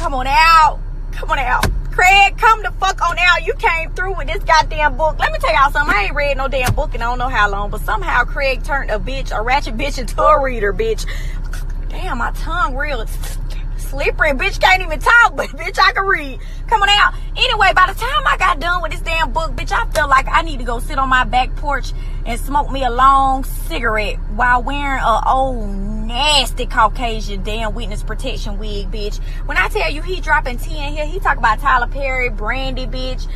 Come on out. Come on out. Craig, come the fuck on out. You came through with this goddamn book. Let me tell y'all something. I ain't read no damn book in I don't know how long, but somehow Craig turned a ratchet bitch into a reader, bitch. Damn, my tongue real slippery. Bitch can't even talk, but bitch, I can read. Come on out. Anyway, by the time I got done with this damn book, bitch, I felt like I need to go sit on my back porch and smoke me a long cigarette while wearing a old nasty Caucasian damn witness protection wig, bitch. When I tell you he dropping 10 here, he talk about Tyler Perry, Brandy, bitch.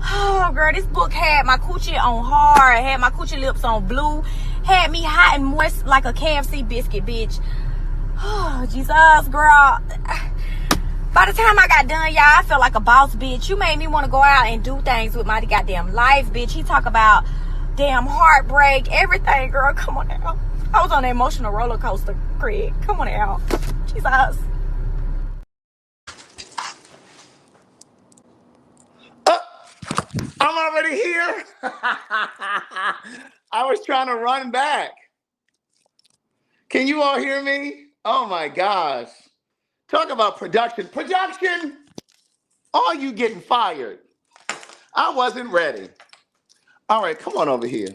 Oh, girl, this book had my coochie on hard, had my coochie lips on blue, had me hot and moist like a KFC biscuit, bitch. Oh, Jesus, girl. By the time I got done, y'all, I felt like a boss, bitch. You made me want to go out and do things with my goddamn life, bitch. He talk about damn heartbreak, everything, girl. Come on out. I was on an emotional roller coaster, Craig. Come on out. Jesus. I'm already here. I was trying to run back. Can you all hear me? Oh my gosh. Talk about production. Production, are you getting fired? I wasn't ready. All right, come on over here.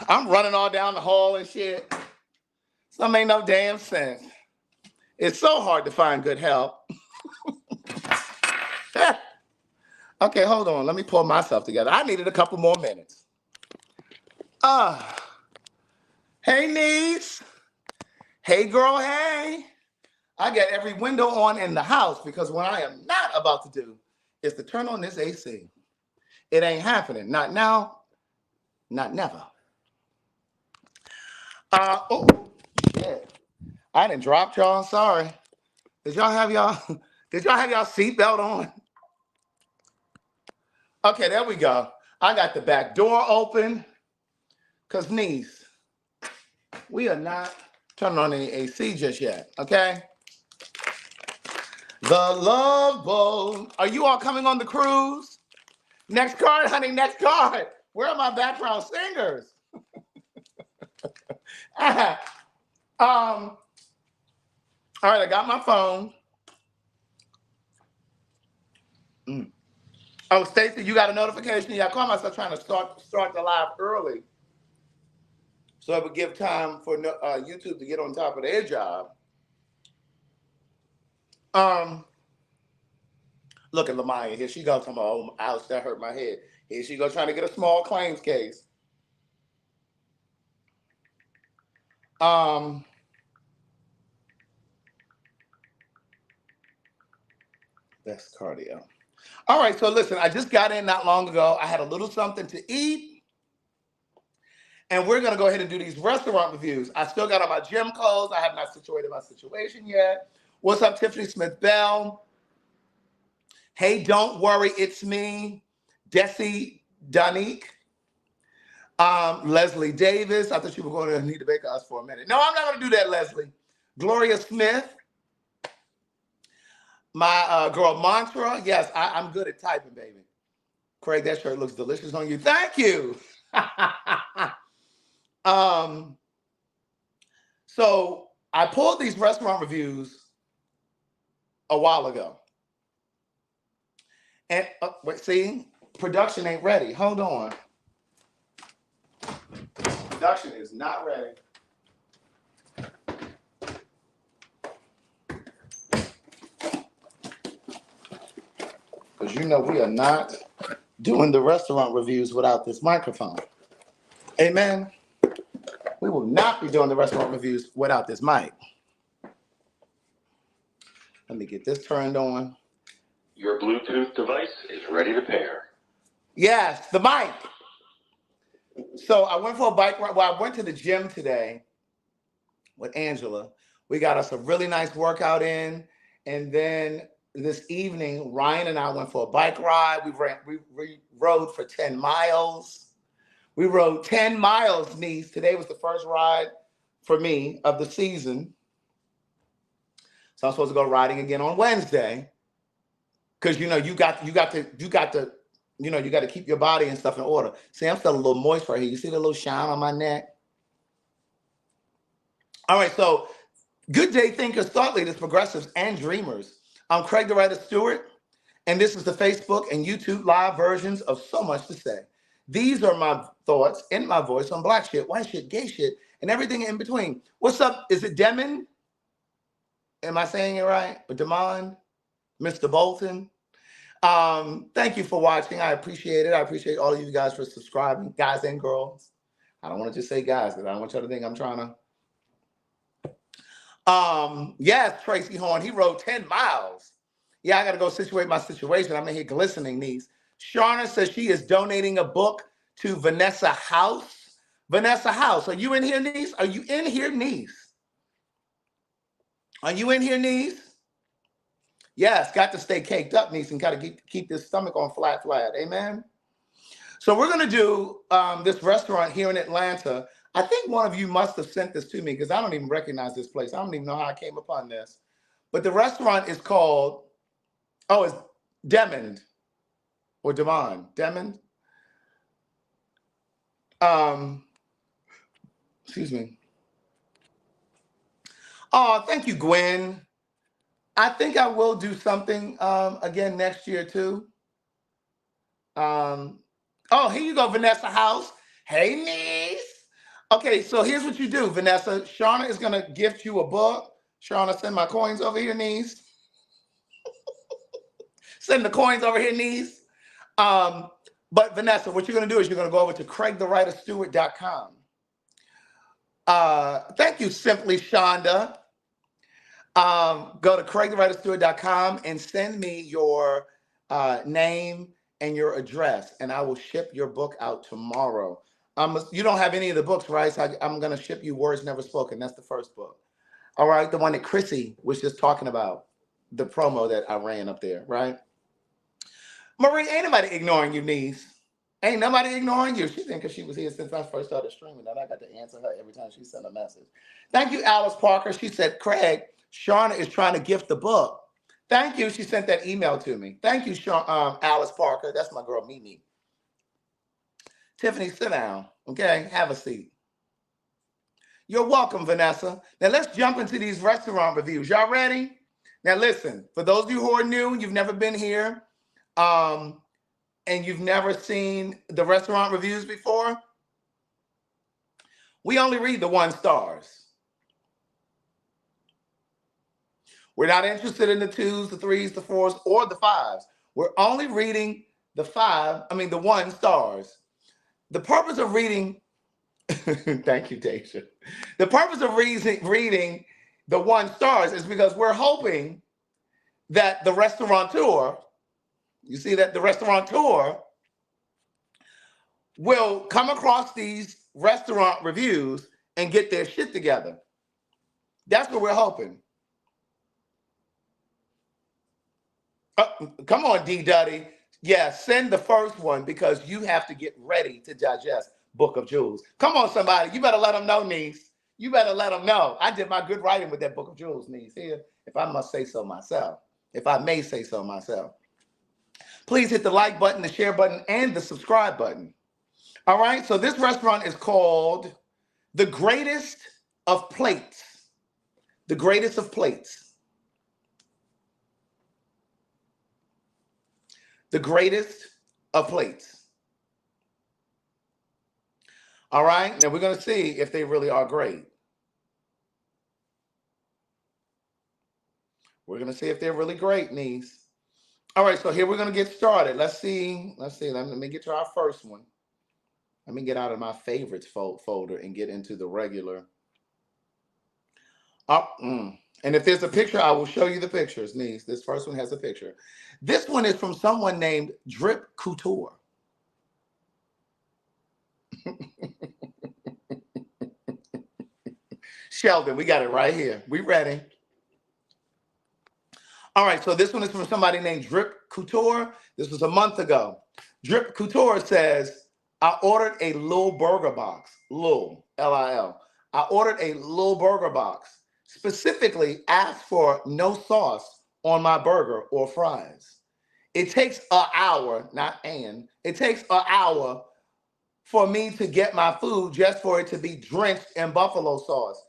I'm running all down the hall and shit. Some ain't no damn sense. It's so hard to find good help. Okay, hold on. Let me pull myself together. I needed a couple more minutes. Hey, niece. Hey, girl, hey. I got every window on in the house because what I am not about to do is to turn on this AC. It ain't happening. Not now, not never. Oh, shit. I didn't drop y'all. Sorry. Did y'all have y'all seatbelt on? Okay, there we go. I got the back door open. Because, niece, we are not turning on any AC just yet, okay? The Love Boat. Are you all coming on the cruise? Next card, honey, next card. Where are my background singers? All right, I got my phone. Oh, Stacy, you got a notification? Yeah, I caught myself trying to start the live early, so it would give time for YouTube to get on top of their job. Look at Lamaya. Here she goes. Oh, ouch, that hurt my head. Here she goes trying to get a small claims case. That's cardio. All right, so listen, I just got in not long ago. I had a little something to eat. And we're going to go ahead and do these restaurant reviews. I still got all my gym clothes. I have not situated my situation yet. What's up, Tiffany Smith-Bell? Hey, don't worry, it's me. Desi Donique. Leslie Davis. I thought you were going to need to bake us for a minute. No, I'm not going to do that, Leslie. Gloria Smith. My girl Mantra. Yes, I'm good at typing, baby. Craig, that shirt looks delicious on you. Thank you. So I pulled these restaurant reviews a while ago. And wait, see, production ain't ready. Hold on. Production is not ready. Because you know we are not doing the restaurant reviews without this microphone. Amen. We will not be doing the restaurant reviews without this mic. Let me get this turned on. Your Bluetooth device is ready to pair. Yes, the mic. So I went for a bike ride. Well, I went to the gym today with Angela. We got us a really nice workout in. And then this evening, Ryan and I went for a bike ride. We rode for 10 miles. We rode 10 miles, niece. Today was the first ride for me of the season. So I'm supposed to go riding again on Wednesday. Because you got to keep your body and stuff in order. See, I'm still a little moist right here. You see the little shine on my neck? All right, so Good day, thinkers, thought leaders, progressives, and dreamers. I'm Craig TheWriter Stewart, and this is the Facebook and YouTube live versions of So Much to Say. These are my thoughts in my voice on black shit, white shit, gay shit, and everything in between. What's up? Is it Demon? Am I saying it right? Or Demond? Mr. Bolton? Thank you for watching. I appreciate it. I appreciate all of you guys for subscribing, guys and girls. I don't want to just say guys because I don't want y'all to think I'm trying to. Yes, Tracy Horn, he rode 10 miles. Yeah, I got to go situate my situation. I'm in here glistening, niece. Shauna says she is donating a book to Vanessa House. Vanessa House, are you in here, niece? Are you in here, niece? Are you in here, niece? Yes, got to stay caked up, niece, and got to keep this stomach on flat. Amen. So we're going to do this restaurant here in Atlanta. I think one of you must have sent this to me because I don't even recognize this place. I don't even know how I came upon this. But the restaurant is called, it's Demond or Demond. Demond? Excuse me. Oh, thank you, Gwen. I think I will do something again next year too. Here you go, Vanessa House. Hey, niece. Okay, so here's what you do, Vanessa. Shauna is going to gift you a book. Shauna, send my coins over here, niece. Send the coins over here, niece. But Vanessa, what you're going to do is you're going to go over to CraigTheWriterStewart.com. Thank you, Simply Shonda. Go to CraigTheWriterStewart.com and send me your name and your address, and I will ship your book out tomorrow. You don't have any of the books, right? So I'm going to ship you Words Never Spoken. That's the first book. All right, the one that Chrissy was just talking about, the promo that I ran up there, right? Marie, ain't nobody ignoring you, niece. Ain't nobody ignoring you. She think because she was here since I first started streaming that I got to answer her every time she sent a message. Thank you, Alice Parker. She said, Craig, Shauna is trying to gift the book. Thank you. She sent that email to me. Thank you, Alice Parker. That's my girl, Mimi. Tiffany, sit down, okay? Have a seat. You're welcome, Vanessa. Now, let's jump into these restaurant reviews. Y'all ready? Now, listen, for those of you who are new, you've never been here, and you've never seen the restaurant reviews before, we only read the 1 stars. We're not interested in the 2s, the 3s, the 4s, or the 5s. We're only reading the 1 stars. The purpose of reading, thank you, Daisha. The purpose of reading the 1 stars is because we're hoping that the restaurateur, you see that the restaurateur will come across these restaurant reviews and get their shit together. That's what we're hoping. Come on, D. Duddy. Yeah, send the first one because you have to get ready to digest Book of Jewels. Come on, somebody. You better let them know, niece. You better let them know. I did my good writing with that Book of Jewels, niece. Here, if I must say so myself. If I may say so myself. Please hit the like button, the share button, and the subscribe button. All right, so this restaurant is called The Greatest of Plates. The Greatest of Plates. The Greatest of Plates. All right, now we're going to see if they really are great. We're going to see if they're really great, niece. All right, so here we're going to get started. Let's see. Let me get to our first one. Let me get out of my favorites folder and get into the regular. And if there's a picture, I will show you the pictures, niece. This first one has a picture. This one is from someone named Drip Couture. Sheldon, we got it right here. We ready. All right, so this one is from somebody named Drip Couture. This was a month ago. Drip Couture says, I ordered a Lil Burger box. Lil, L-I-L. I ordered a Lil Burger box. Specifically asked for no sauce on my burger or fries. It takes an hour, it takes an hour for me to get my food just for it to be drenched in buffalo sauce.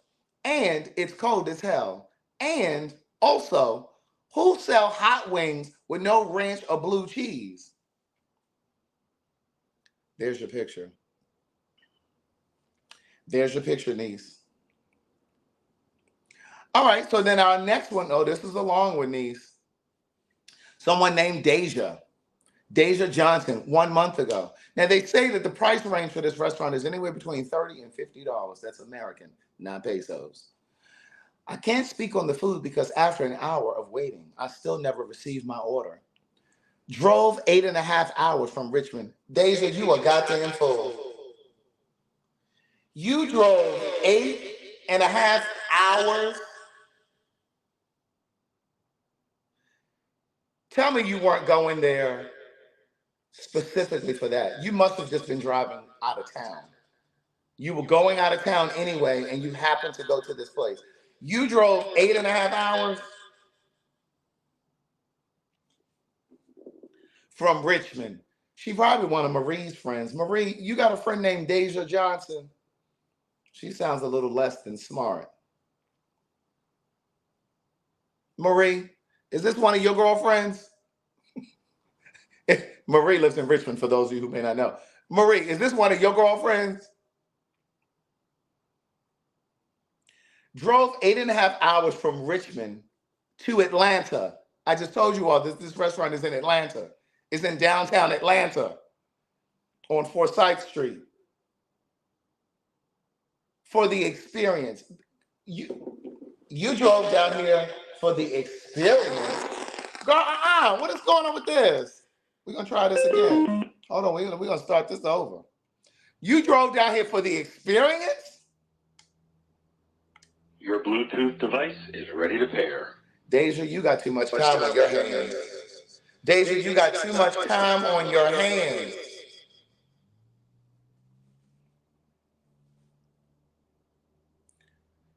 and it's cold as hell. And also, who sell hot wings with no ranch or blue cheese? There's your picture. There's your picture, niece. All right, so then our next one, oh, this is a long one, niece. Someone named Deja. Deja Johnson, 1 month ago. Now, they say that the price range for this restaurant is anywhere between $30 and $50. That's American, not pesos. I can't speak on the food because after an hour of waiting, I still never received my order. Drove 8.5 hours from Richmond. Deja, you a goddamn fool. You drove 8.5 hours. Tell me you weren't going there specifically for that. You must have just been driving out of town. You were going out of town anyway, and you happened to go to this place. You drove 8.5 hours from Richmond. She probably one of Marie's friends. Marie, you got a friend named Deja Johnson? She sounds a little less than smart. Marie, is this one of your girlfriends? Marie lives in Richmond, for those of you who may not know. Marie, is this one of your girlfriends? Drove 8.5 hours from Richmond to Atlanta. I just told you all this restaurant is in Atlanta. It's in downtown Atlanta on Forsyth Street. For the experience. You drove down here for the experience. Girl, what is going on with this? We're going to try this again. Hold on, we're going to start this over. You drove down here for the experience? Your Bluetooth device is ready to pair. Deja, you got too much time on your hands. Deja, you got too much time on your hands.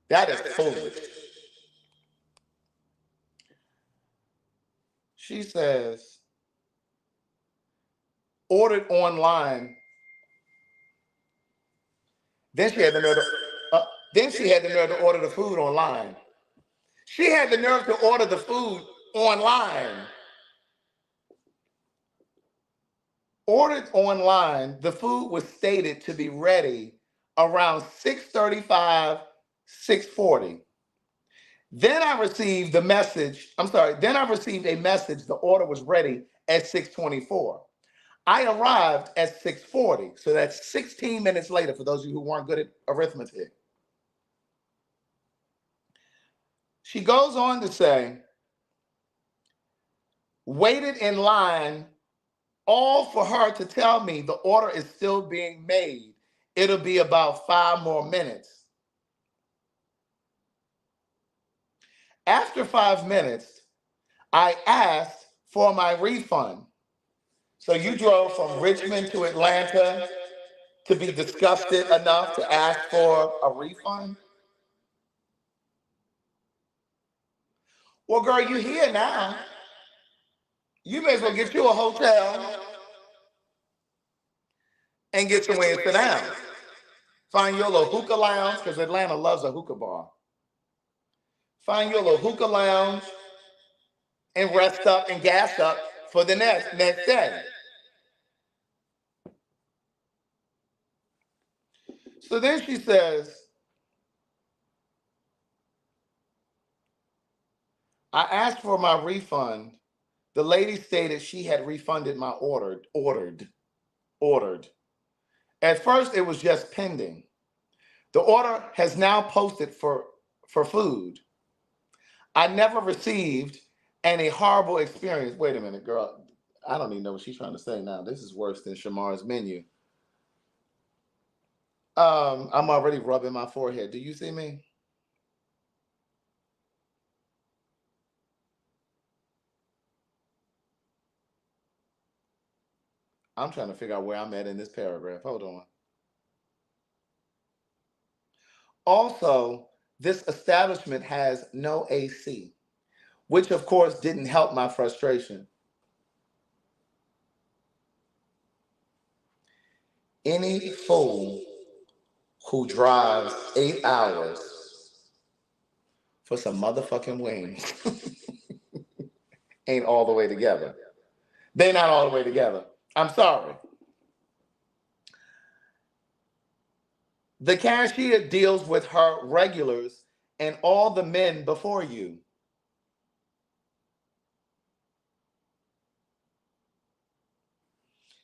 That is foolish. She says, ordered online. Then she had the nerve to order the food online. She had the nerve to order the food online. Ordered online, the food was stated to be ready around 6:35, 6:40. Then I received a message, the order was ready at 6:24. I arrived at 6:40, so that's 16 minutes later for those of you who weren't good at arithmetic. She goes on to say, waited in line all for her to tell me the order is still being made. It'll be about 5 more minutes. After 5 minutes, I asked for my refund. So you drove from Richmond to Atlanta to be disgusted enough to ask for a refund? Well, girl, you're here now. You may as well get you a hotel and get somewhere to sit down. Find your little hookah lounge, because Atlanta loves a hookah bar. Find your little hookah lounge and rest up and gas up for the next day. So then she says, I asked for my refund. The lady stated she had refunded my ordered. At first, it was just pending. The order has now posted for food. I never received any horrible experience. Wait a minute, girl. I don't even know what she's trying to say now. This is worse than Shamar's menu. I'm already rubbing my forehead. Do you see me? I'm trying to figure out where I'm at in this paragraph. Hold on. Also, this establishment has no AC, which of course didn't help my frustration. Any fool who drives 8 hours for some motherfucking wings ain't all the way together. They're not all the way together. I'm sorry. The cashier deals with her regulars and all the men before you.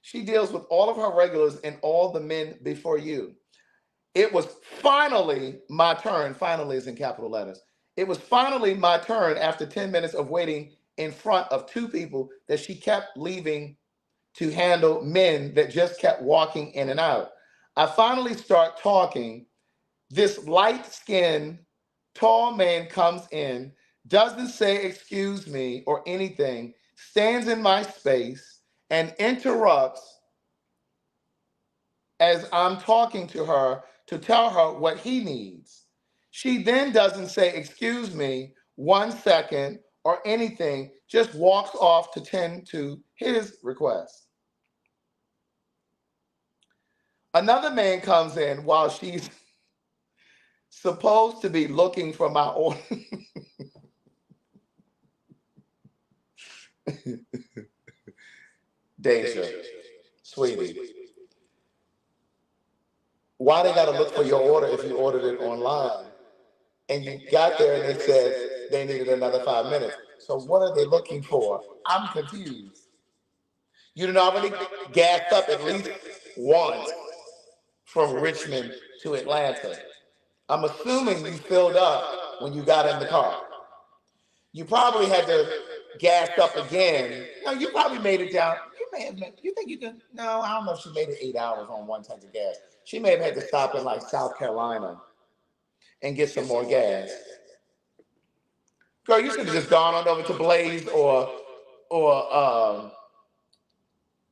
She deals with all of her regulars and all the men before you. It was finally my turn. Finally is in capital letters. It was finally my turn after 10 minutes of waiting in front of two people that she kept leaving to handle men that just kept walking in and out. I finally start talking. This light-skinned, tall man comes in, doesn't say excuse me or anything, stands in my space and interrupts as I'm talking to her to tell her what he needs. She then doesn't say, excuse me, 1 second or anything, just walks off to tend to his request. Another man comes in while she's supposed to be looking for my order. Deja, sweetie, why they gotta look for your order if you ordered it online? And you got there and they said they needed another 5 minutes. So what are they looking for? I'm confused. You done already gassed up at least once from Richmond to Atlanta. I'm assuming you filled up when you got in the car. You probably had to gas up again. No, you probably made it down. You may have made, you think you could? No, I don't know if she made it 8 hours on one tank of gas. She may have had to stop in like South Carolina and get some more gas. Girl, you should have just gone on over to Blaze or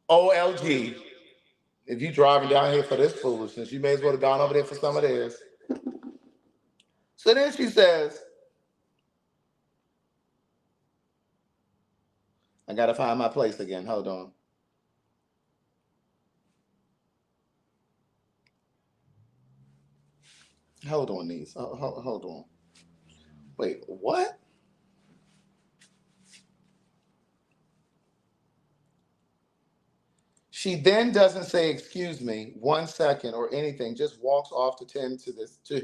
OLG. If you driving down here for this foolishness, you may as well have gone over there for some of theirs. So then she says, I gotta find my place again. Hold on. Hold on, niece. Hold on. Wait, what? She then doesn't say, excuse me, 1 second or anything, just walks off to tend to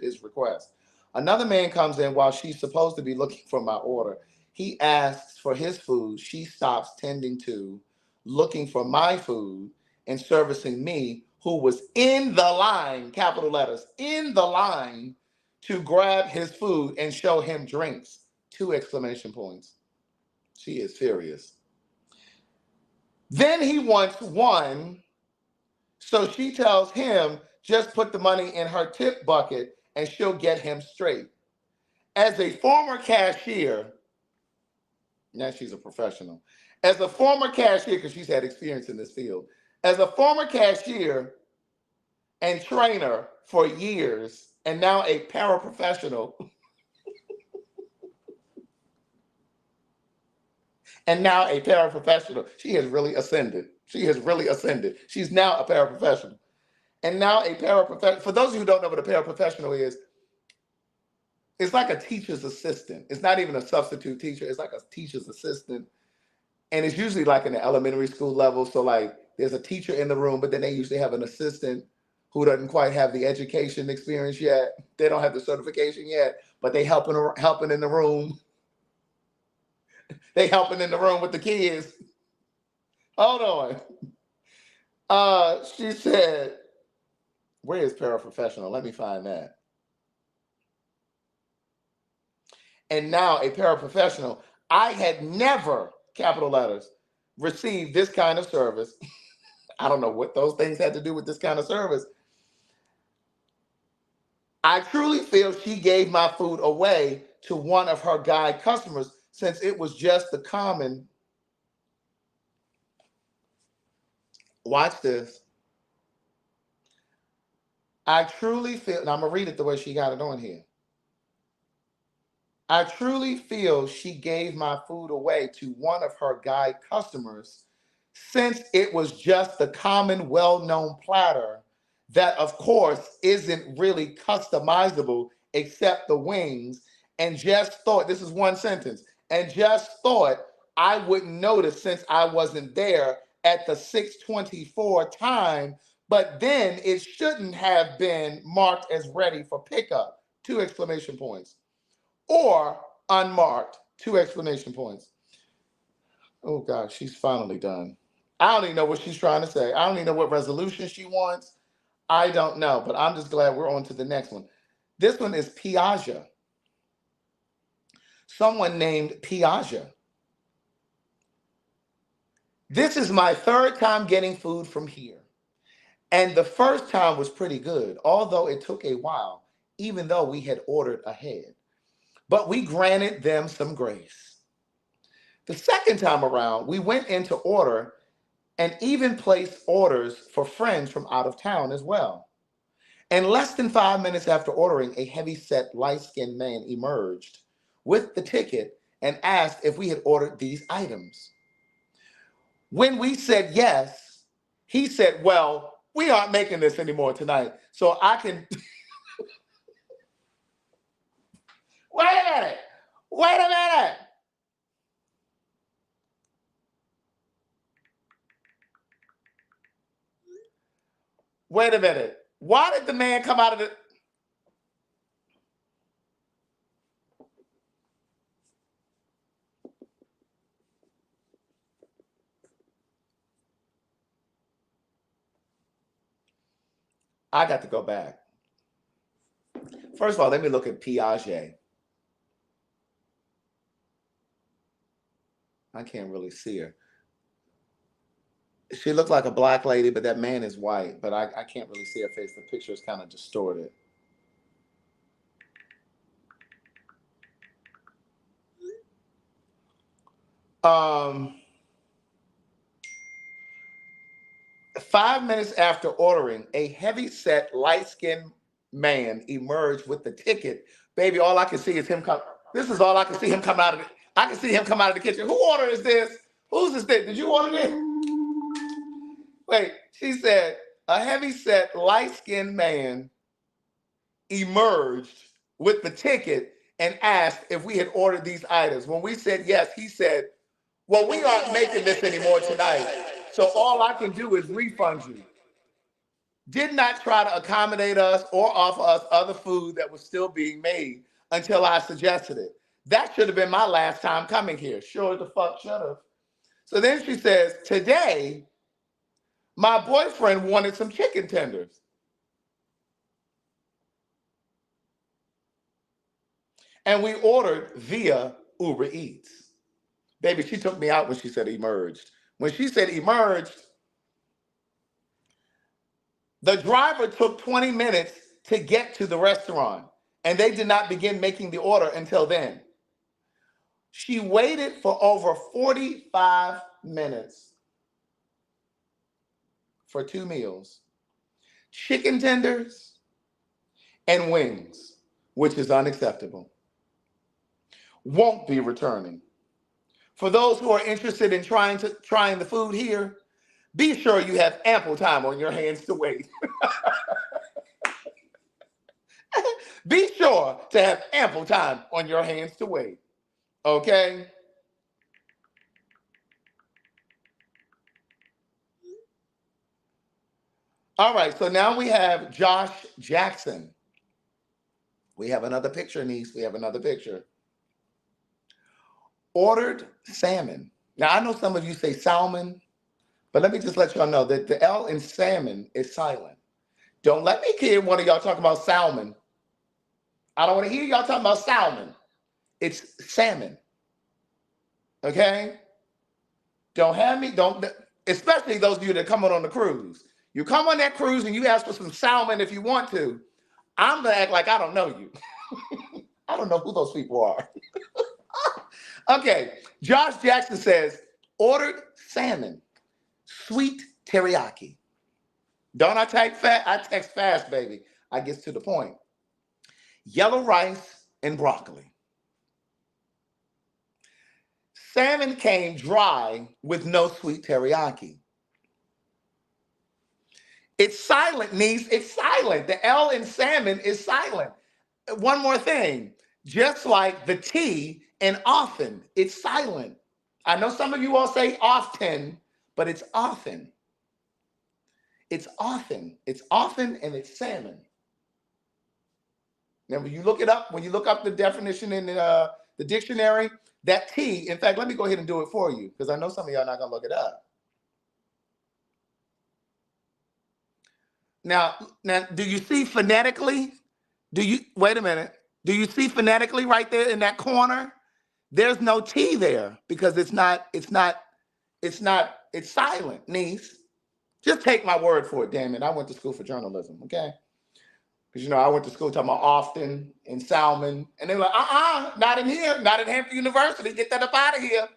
his request. Another man comes in while she's supposed to be looking for my order. He asks for his food. She stops tending to, looking for my food and servicing me, who was in the line, capital letters, in the line to grab his food and show him drinks. 2 exclamation points. She is furious. Then he wants one, so she tells him, just put the money in her tip bucket and she'll get him straight. As a former cashier, now she's a professional. As a former cashier, because she's had experience in this field, as a former cashier and trainer for years, and now a paraprofessional, she has really ascended. She's now a paraprofessional. And now a paraprofessional, for those of you who don't know what a paraprofessional is, it's like a teacher's assistant. It's not even a substitute teacher. It's like a teacher's assistant. And it's usually like in the elementary school level. So like there's a teacher in the room, but then they usually have an assistant who doesn't quite have the education experience yet. They don't have the certification yet, but they helping in the room. They helping in the room with the kids. Hold on. She said, where is paraprofessional? Let me find that. And now a paraprofessional. I had never, capital letters, received this kind of service. I don't know what those things had to do with this kind of service. I truly feel she gave my food away to one of her guy customers since it was just the common. Watch this. I truly feel, and I'm going to read it the way she got it on here. I truly feel she gave my food away to one of her guy customers since it was just the common well-known platter that, of course, isn't really customizable except the wings and just thought, this is one sentence, and just thought I wouldn't notice since I wasn't there at the 6:24 time, but then it shouldn't have been marked as ready for pickup. Two exclamation points. Or unmarked. Two exclamation points. Oh gosh, she's finally done. I don't even know what she's trying to say. I don't even know what resolution she wants. I don't know, but I'm just glad we're on to the next one. This one is Piaget. Someone named Piaget. This is my third time getting food from here. And the first time was pretty good, although it took a while, even though we had ordered ahead. But we granted them some grace. The second time around, we went in to order and even placed orders for friends from out of town as well. And less than 5 minutes after ordering, a heavy-set, light-skinned man emerged with the ticket and asked if we had ordered these items. When we said yes, he said, well, we aren't making this anymore tonight, so I can... Wait a minute. Wait a minute. Wait a minute. Why did the man come out of the... I got to go back. First of all, let me look at Piaget. I can't really see her. She looked like a black lady, but that man is white. But I can't really see her face. The picture is kind of distorted. Um, 5 minutes after ordering, a heavy-set, light-skinned man emerged with the ticket. Baby, all I can see is him come. This is all I can see him come out of it. I can see him come out of the kitchen. Who order is this? Who's this thing? Did you order this? Wait, she said, a heavy-set, light-skinned man emerged with the ticket and asked if we had ordered these items. When we said yes, he said, well, we aren't making this anymore tonight, so all I can do is refund you. Did not try to accommodate us or offer us other food that was still being made until I suggested it. That should have been my last time coming here. Sure the fuck should have. So then she says, today, my boyfriend wanted some chicken tenders. And we ordered via Uber Eats. Baby, she took me out when she said emerged. When she said emerged, the driver took 20 minutes to get to the restaurant, and they did not begin making the order until then. She waited for over 45 minutes for 2 meals, chicken tenders and wings, which is unacceptable. Won't be returning. For those who are interested in trying the food here, be sure you have ample time on your hands to wait. Be sure to have ample time on your hands to wait. Okay? All right, so now we have Josh Jackson. We have another picture, niece. We have another picture. Ordered salmon. Now, I know some of you say salmon, but let me just let y'all know that the L in salmon is silent. Don't let me hear one of y'all talking about salmon. I don't want to hear y'all talking about salmon. It's salmon. Okay? Don't have me, especially those of you that come on the cruise. You come on that cruise and you ask for some salmon if you want to. I'm going to act like I don't know you. I don't know who those people are. Okay, Josh Jackson says, ordered salmon, sweet teriyaki. Don't I text fast? I text fast, baby. I get to the point. Yellow rice and broccoli. Salmon came dry with no sweet teriyaki. It's silent, niece. It's silent. The L in salmon is silent. One more thing. Just like the T in often, it's silent. I know some of you all say often, but it's often. It's often. It's often and it's salmon. Now, when you look it up, when you look up the definition in the dictionary, that T, in fact, let me go ahead and do it for you because I know some of y'all are not going to look it up. Now, do you see phonetically? Wait a minute. Do you see phonetically right there in that corner? There's no T there because it's silent, niece. Just take my word for it, damn it. I went to school for journalism, okay? Because, I went to school talking about often and salmon. And they were like, not in here, not at Hampton University. Get that up out of here.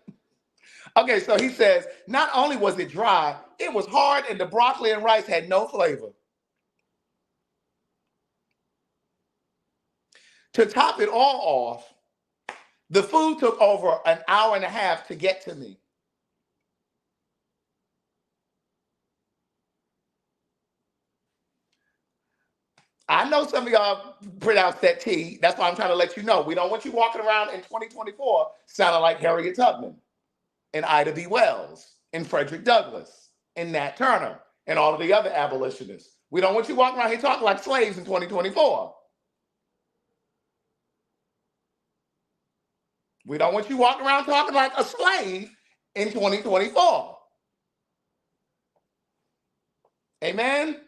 Okay, so he says, not only was it dry, it was hard and the broccoli and rice had no flavor. To top it all off, the food took over an hour and a half to get to me. I know some of y'all pronounce that T. That's why I'm trying to let you know. We don't want you walking around in 2024 sounding like Harriet Tubman and Ida B. Wells and Frederick Douglass and Nat Turner and all of the other abolitionists. We don't want you walking around here talking like slaves in 2024. We don't want you walking around talking like a slave in 2024. Amen?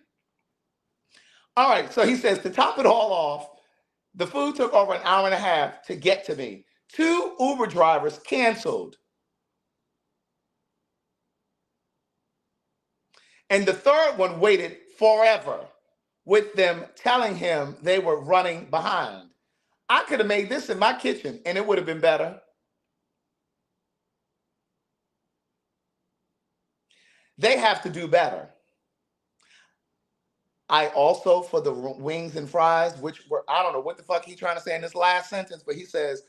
All right, so he says, to top it all off, the food took over an hour and a half to get to me. 2 Uber drivers canceled. And the third one waited forever with them telling him they were running behind. I could have made this in my kitchen and it would have been better. They have to do better. I also, for the wings and fries, which were, I don't know what the fuck he's trying to say in this last sentence, but he says,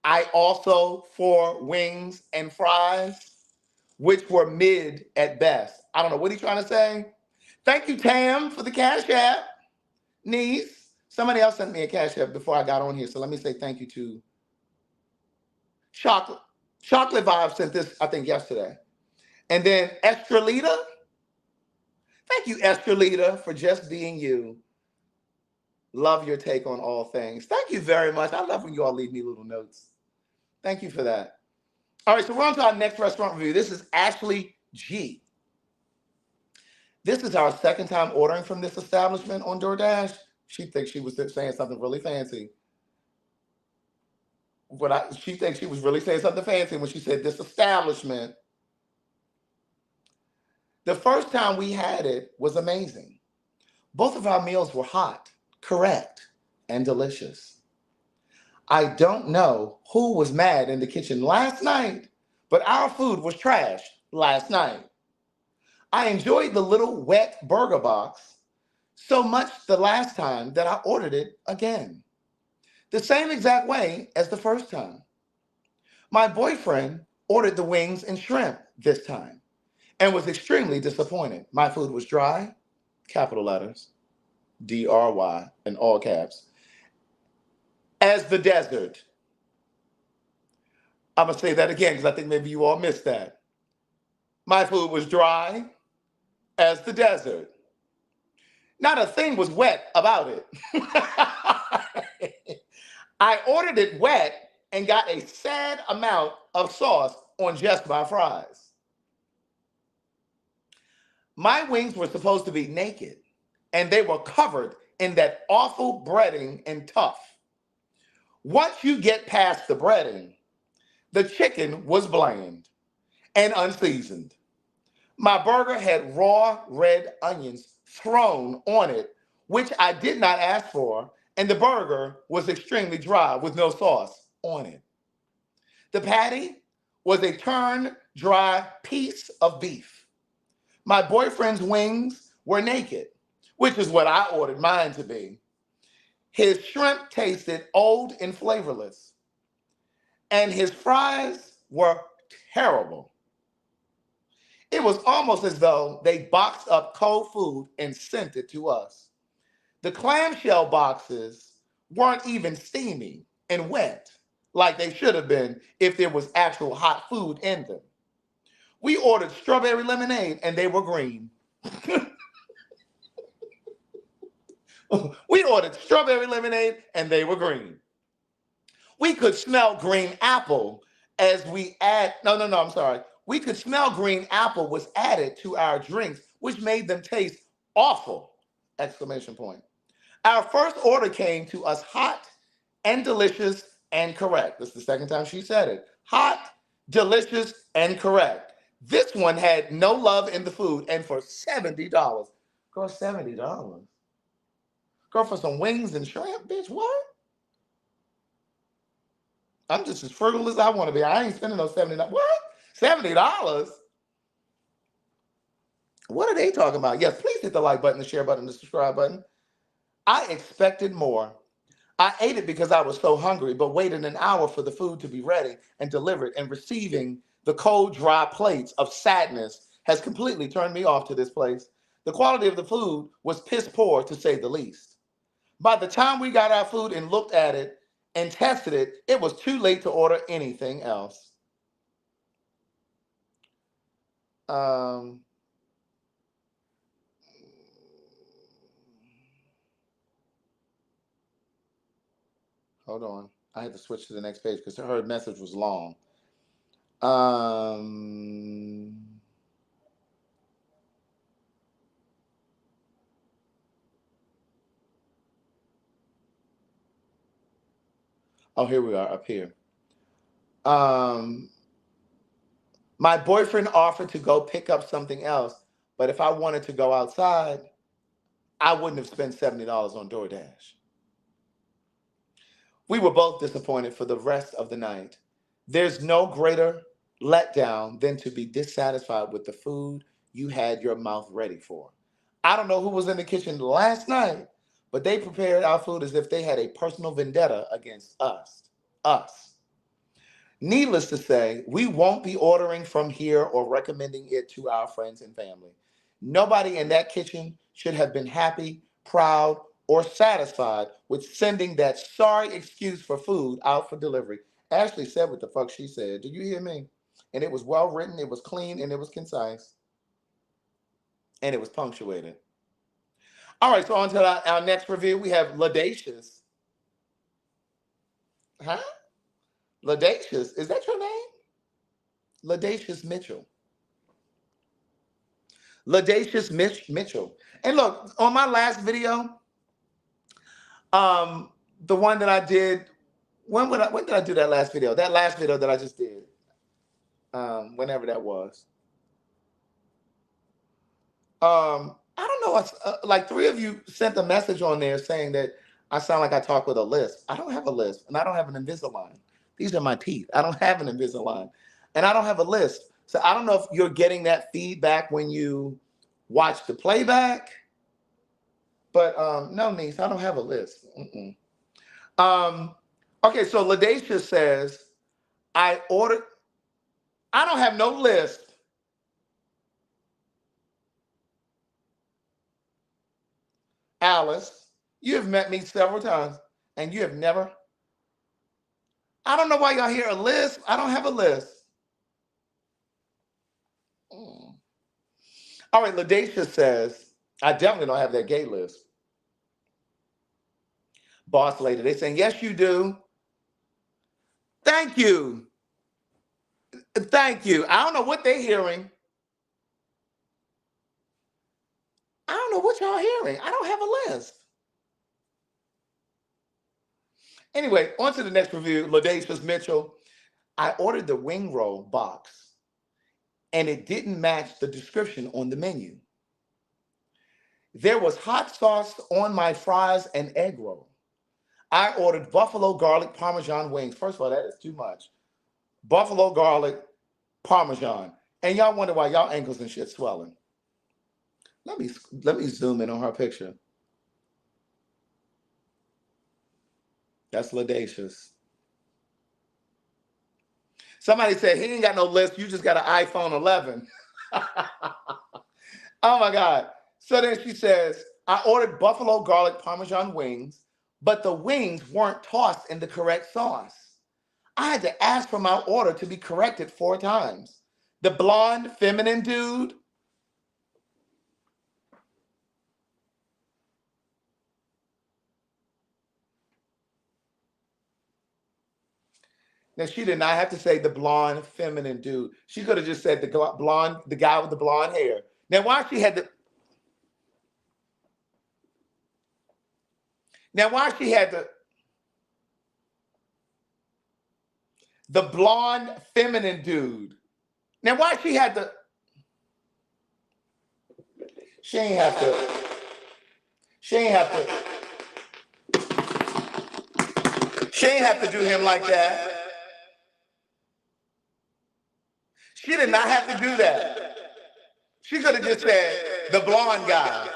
I also for wings and fries, which were mid at best. I don't know what he's trying to say. Thank you, Tam, for the Cash App. Niece. Somebody else sent me a Cash App before I got on here, so let me say thank you to Chocolate. Chocolate Vibe sent this, I think, yesterday. And then Estrelita. Thank you, Estrelita, for just being you. Love your take on all things. Thank you very much. I love when you all leave me little notes. Thank you for that. All right, so we're on to our next restaurant review. This is Ashley G. This is our second time ordering from this establishment on DoorDash. She thinks she was saying something really fancy. But she thinks she was really saying something fancy when she said this establishment. The first time we had it was amazing. Both of our meals were hot, correct, and delicious. I don't know who was mad in the kitchen last night, but our food was trash last night. I enjoyed the little wet burger box so much the last time that I ordered it again. The same exact way as the first time. My boyfriend ordered the wings and shrimp this time and was extremely disappointed. My food was dry, capital letters, DRY, in all caps, as the desert. I'm going to say that again because I think maybe you all missed that. My food was dry as the desert. Not a thing was wet about it. I ordered it wet and got a sad amount of sauce on just my fries. My wings were supposed to be naked, and they were covered in that awful breading and tough. Once you get past the breading, the chicken was bland and unseasoned. My burger had raw red onions thrown on it, which I did not ask for, and the burger was extremely dry with no sauce on it. The patty was a turned dry piece of beef. My boyfriend's wings were naked, which is what I ordered mine to be. His shrimp tasted old and flavorless, and his fries were terrible. It was almost as though they boxed up cold food and sent it to us. The clamshell boxes weren't even steamy, and wet, like they should have been if there was actual hot food in them. We ordered strawberry lemonade and they were green. We ordered strawberry lemonade and they were green. We could smell green apple as we add, no, I'm sorry. We could smell green apple was added to our drinks, which made them taste awful! Exclamation point. Our first order came to us hot and delicious and correct. This is the second time she said it. Hot, delicious, and correct. This one had no love in the food and for $70. Girl, $70. Girl, for some wings and shrimp, bitch, what? I'm just as frugal as I want to be. I ain't spending no $70. What? $70? What are they talking about? Yes, please hit the like button, the share button, the subscribe button. I expected more. I ate it because I was so hungry, but waited an hour for the food to be ready and delivered, and receiving the cold, dry plates of sadness has completely turned me off to this place. The quality of the food was piss poor, to say the least. By the time we got our food and looked at it and tested it, it was too late to order anything else. Hold on. I had to switch to the next page because her message was long. Oh, here we are, up here. My boyfriend offered to go pick up something else, but if I wanted to go outside, I wouldn't have spent $70 on DoorDash. We were both disappointed for the rest of the night. There's no greater letdown than to be dissatisfied with the food you had your mouth ready for. I don't know who was in the kitchen last night, but they prepared our food as if they had a personal vendetta against us. Needless to say, we won't be ordering from here or recommending it to our friends and family. Nobody in that kitchen should have been happy, proud, or satisfied with sending that sorry excuse for food out for delivery. Ashley said what the fuck she said. Did you hear me? And it was well written, it was clean, and it was concise. And it was punctuated. All right, so on to our next review. We have Ladacious. Huh? Ladacious, is that your name? Ladacious Mitchell. Ladacious Mitchell. And look, on my last video, the one that I did, when did I do that last video? That last video that I just did, whenever that was. I don't know. Like 3 of you sent a message on there saying that I sound like I talk with a lisp. I don't have a lisp, and I don't have an Invisalign. These are my teeth. I don't have an Invisalign, and I don't have a lisp. So I don't know if you're getting that feedback when you watch the playback. But no, niece, I don't have a lisp. Okay, so Ladacia says, I don't have no lisp. Alice, you have met me several times, and you have never. I don't know why y'all hear a lisp. I don't have a lisp. All right, Ladacia says, I definitely don't have that gay lisp. Boss lady, they saying, yes, you do. Thank you. Thank you. I don't know what they're hearing. I don't know what y'all hearing. I don't have a lisp. Anyway, on to the next review. Ladacious Mitchell. I ordered the wing roll box, and it didn't match the description on the menu. There was hot sauce on my fries and egg roll. I ordered buffalo garlic parmesan wings. First of all, that is too much. Buffalo garlic parmesan. And y'all wonder why y'all ankles and shit swelling. Let me zoom in on her picture. That's Ladacious. Somebody said he ain't got no list. You just got an iPhone 11. Oh my God. So then she says, I ordered buffalo garlic parmesan wings, but the wings weren't tossed in the correct sauce. I had to ask for my order to be corrected 4 times. The blonde, feminine dude. Now, she did not have to say the blonde, feminine dude. She could have just said the blonde, the guy with the blonde hair. Now, why she had the blonde, feminine dude. Now, why she had the, she ain't have to, she ain't have to, she ain't have to do him like that. She did not have to do that. She could have just said the blonde guy.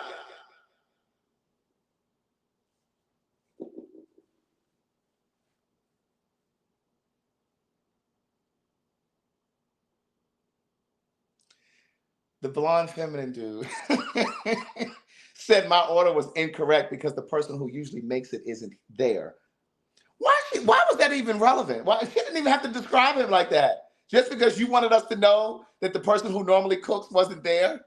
The blonde feminine dude said my order was incorrect because the person who usually makes it isn't there. Why was that even relevant? Why she didn't even have to describe him like that. Just because you wanted us to know that the person who normally cooks wasn't there?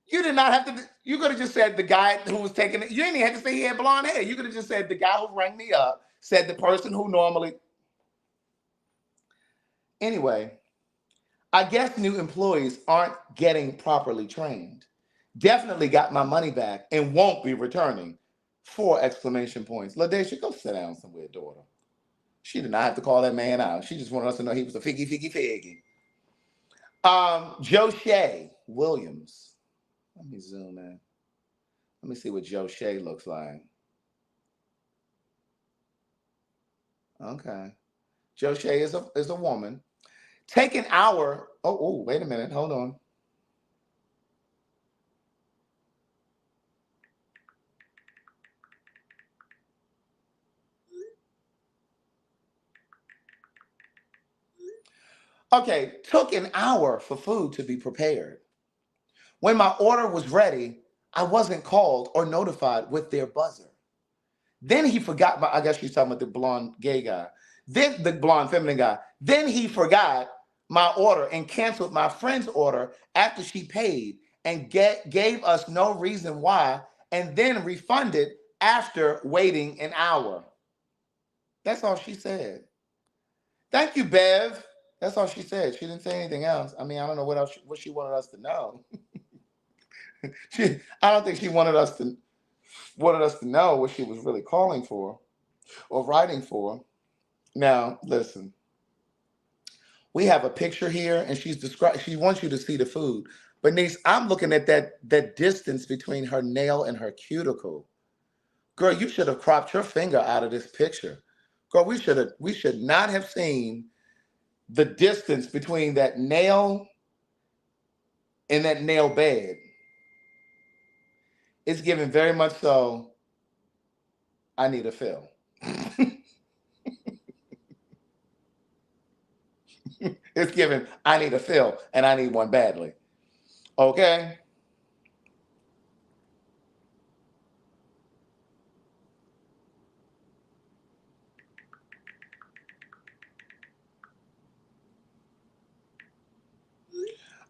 You did not have to, you could have just said the guy who was taking it. You didn't even have to say he had blonde hair. You could have just said the guy who rang me up said the person who normally. Anyway, I guess new employees aren't getting properly trained. Definitely got my money back and won't be returning. 4 exclamation points. LaDacia, go sit down somewhere, daughter. She did not have to call that man out. She just wanted us to know he was a figgy. Joe Shea Williams. Let me zoom in. Let me see what Joe Shea looks like. Okay. Joe Shea is a woman. Take an hour. Oh, wait a minute. Hold on. Okay, took an hour for food to be prepared. When my order was ready, I wasn't called or notified with their buzzer. Then he forgot I guess she's talking about the blonde gay guy. Then the blonde feminine guy. Then he forgot my order and canceled my friend's order after she paid and gave us no reason why, and then refunded after waiting an hour. That's all she said. Thank you, Bev. That's all she said. She didn't say anything else. I mean, I don't know what she wanted us to know. I don't think she wanted us to know what she was really calling for or writing for. Now, listen. We have a picture here, and she wants you to see the food. But niece, I'm looking at that distance between her nail and her cuticle. Girl, you should have cropped your finger out of this picture. Girl, we should not have seen the distance between that nail and that nail bed. It's given very much so, I need a fill. It's given, I need a fill, and I need one badly. Okay?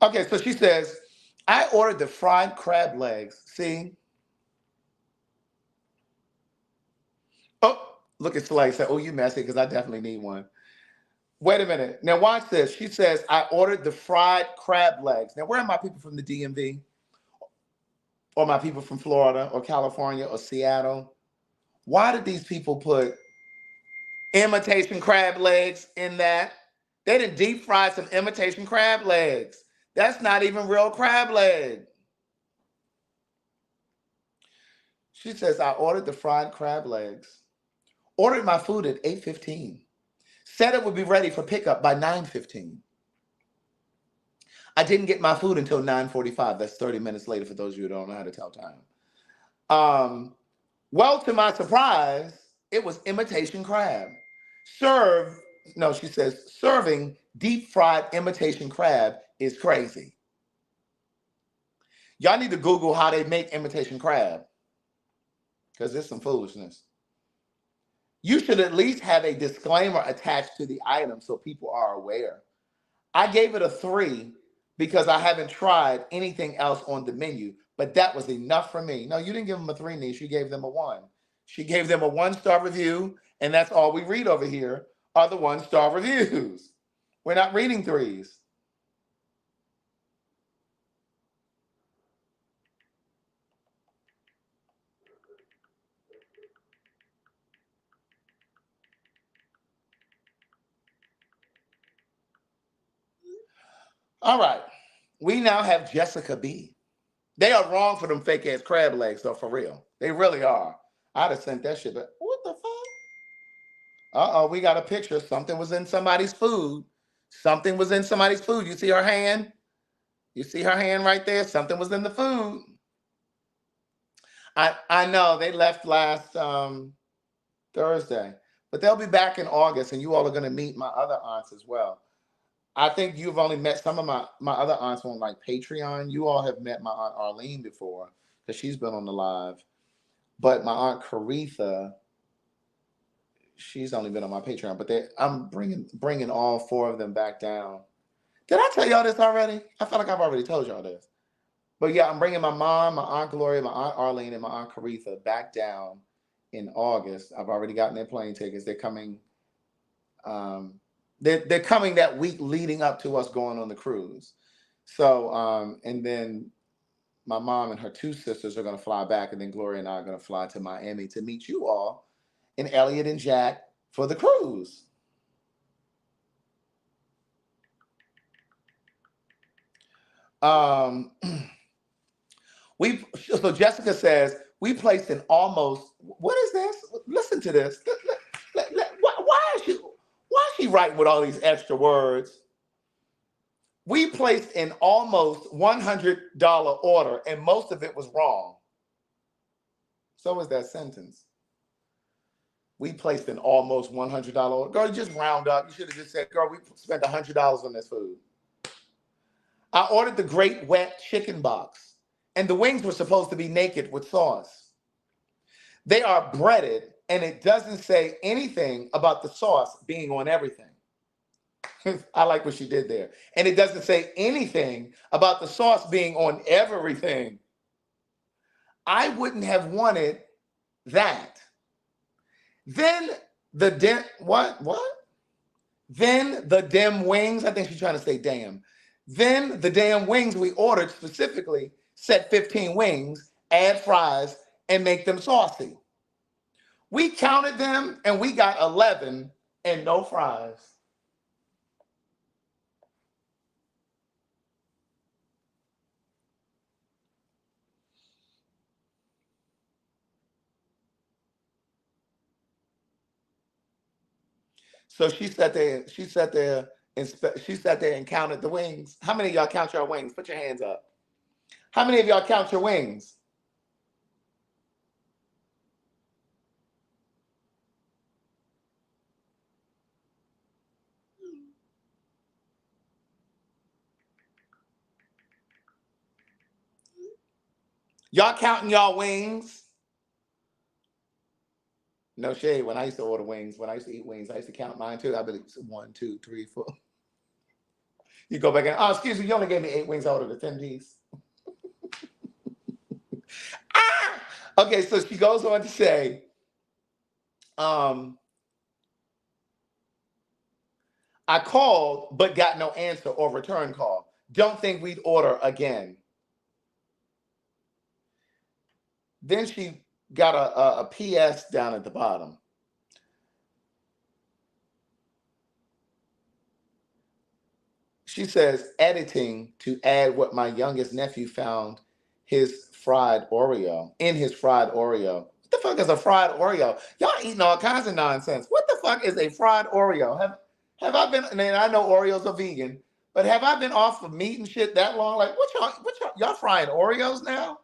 Okay, so she says, I ordered the fried crab legs. See? Oh, look at Slay. Say, oh, you messy, because I definitely need one. Wait a minute. Now watch this. She says, I ordered the fried crab legs. Now, where are my people from the DMV? Or my people from Florida or California or Seattle? Why did these people put imitation crab legs in that? They didn't deep fry some imitation crab legs. That's not even real crab leg. She says, I ordered the fried crab legs. Ordered my food at 8:15. Said it would be ready for pickup by 9:15. I didn't get my food until 9:45. That's 30 minutes later for those of you who don't know how to tell time. Well, to my surprise, it was imitation crab. She says, serving deep fried imitation crab is crazy. Y'all need to Google how they make imitation crab. because it's some foolishness. You should at least have a disclaimer attached to the item so people are aware. I gave it a 3 because I haven't tried anything else on the menu, but that was enough for me. No, you didn't give them a 3, niece. You gave them a 1. She gave them a 1-star review, and that's all we read over here are the 1-star reviews. We're not reading 3s. All right. We now have Jessica B. They are wrong for them fake ass crab legs, though, for real. They really are. I'd have sent that shit back. What the fuck? Uh-oh, we got a picture. Something was in somebody's food. Something was in somebody's food. You see her hand? You see her hand right there? Something was in the food. I know they left last Thursday, but they'll be back in August, and you all are going to meet my other aunts as well. I think you've only met some of my other aunts on like Patreon. You all have met my aunt Arlene before because she's been on the live, but my aunt Caritha, she's only been on my Patreon. But I'm bringing all 4 of them back down. Did I tell y'all this already? I feel like I've already told y'all this. But yeah, I'm bringing my mom, my aunt Gloria, my aunt Arlene, and my aunt Caritha back down in August. I've already gotten their plane tickets. They're coming. They're coming that week leading up to us going on the cruise. So and then my mom and her 2 sisters are going to fly back, and then Gloria and I are going to fly to Miami to meet you all and Elliot and Jack for the cruise. So Jessica says we placed an almost. What is this? Listen to this. Why is she writing with all these extra words? We placed an almost $100 order, and most of it was wrong. So was that sentence. We placed an almost $100 order. Girl, you just round up. You should have just said, girl, we spent $100 on this food. I ordered the great wet chicken box, and the wings were supposed to be naked with sauce. They are breaded, and it doesn't say anything about the sauce being on everything. I like what she did there. And it doesn't say anything about the sauce being on everything. I wouldn't have wanted that. Then the Then the damn wings, I think she's trying to say damn. Then the damn wings we ordered specifically said 15 wings, add fries, and make them saucy. We counted them and we got 11 and no fries. So she sat there and counted the wings. How many of y'all count your wings? Put your hands up. How many of y'all count your wings? Y'all counting y'all wings? No shade. When I used to order wings, when I used to eat wings, I used to count mine too. I believe 1, 2, 3, 4. You go back and, oh, excuse me, you only gave me 8 wings. I ordered a 10-piece. Ah! Okay, so she goes on to say, I called but got no answer or return call. Don't think we'd order again. Then she got a PS down at the bottom. She says, editing to add what my youngest nephew found his fried Oreo, in his fried Oreo. What the fuck is a fried Oreo? Y'all eating all kinds of nonsense. What the fuck is a fried Oreo? Have I been, and I know Oreos are vegan, but have I been off of meat and shit that long? Like, y'all frying Oreos now?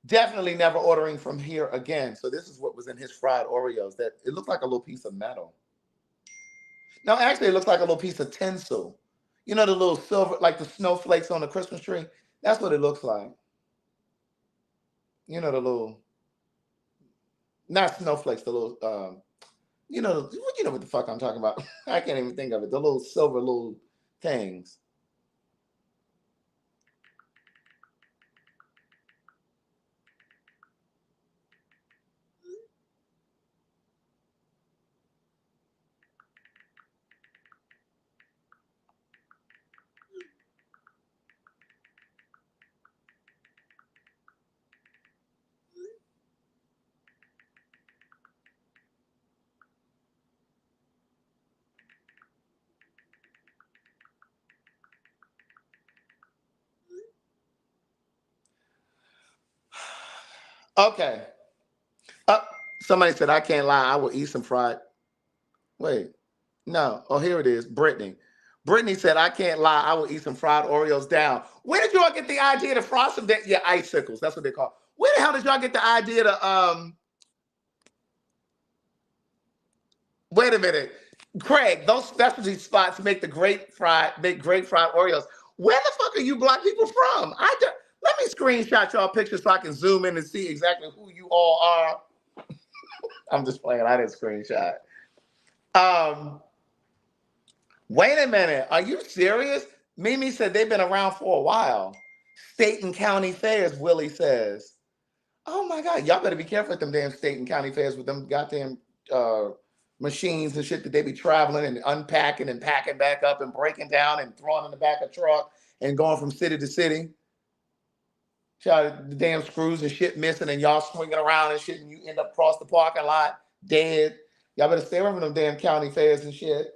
Definitely never ordering from here again. So this is what was in his fried Oreos. That it looked like a little piece of metal. No, actually, it looks like a little piece of tinsel. You know, the little silver, like the snowflakes on the Christmas tree? That's what it looks like. You know the little, not snowflakes, the little, you know what the fuck I'm talking about. I can't even think of it. The little silver little things. Okay. Uh, Somebody said I can't lie. I will eat some fried. Wait, no. Oh, here it is. Brittany. Brittany said I can't lie. I will eat some fried Oreos down. Where did y'all get the idea to fry some? Yeah, icicles. That's what they call. Where the hell did y'all get the idea to Wait a minute, Craig. Those specialty spots make great fried Oreos. Where the fuck are you black people from? Let me screenshot y'all pictures so I can zoom in and see exactly who you all are. I'm just playing. I didn't screenshot. Um, Wait a minute. Are you serious? Mimi said they've been around for a while. State and county fairs, Willie says. Oh my God. Y'all better be careful with them damn state and county fairs with them goddamn uh, machines and shit that they be traveling and unpacking and packing back up and breaking down and throwing in the back of truck and going from city to city. The damn screws and shit missing and y'all swinging around and shit and you end up across the parking lot dead. Y'all better stay away from them damn county fairs and shit.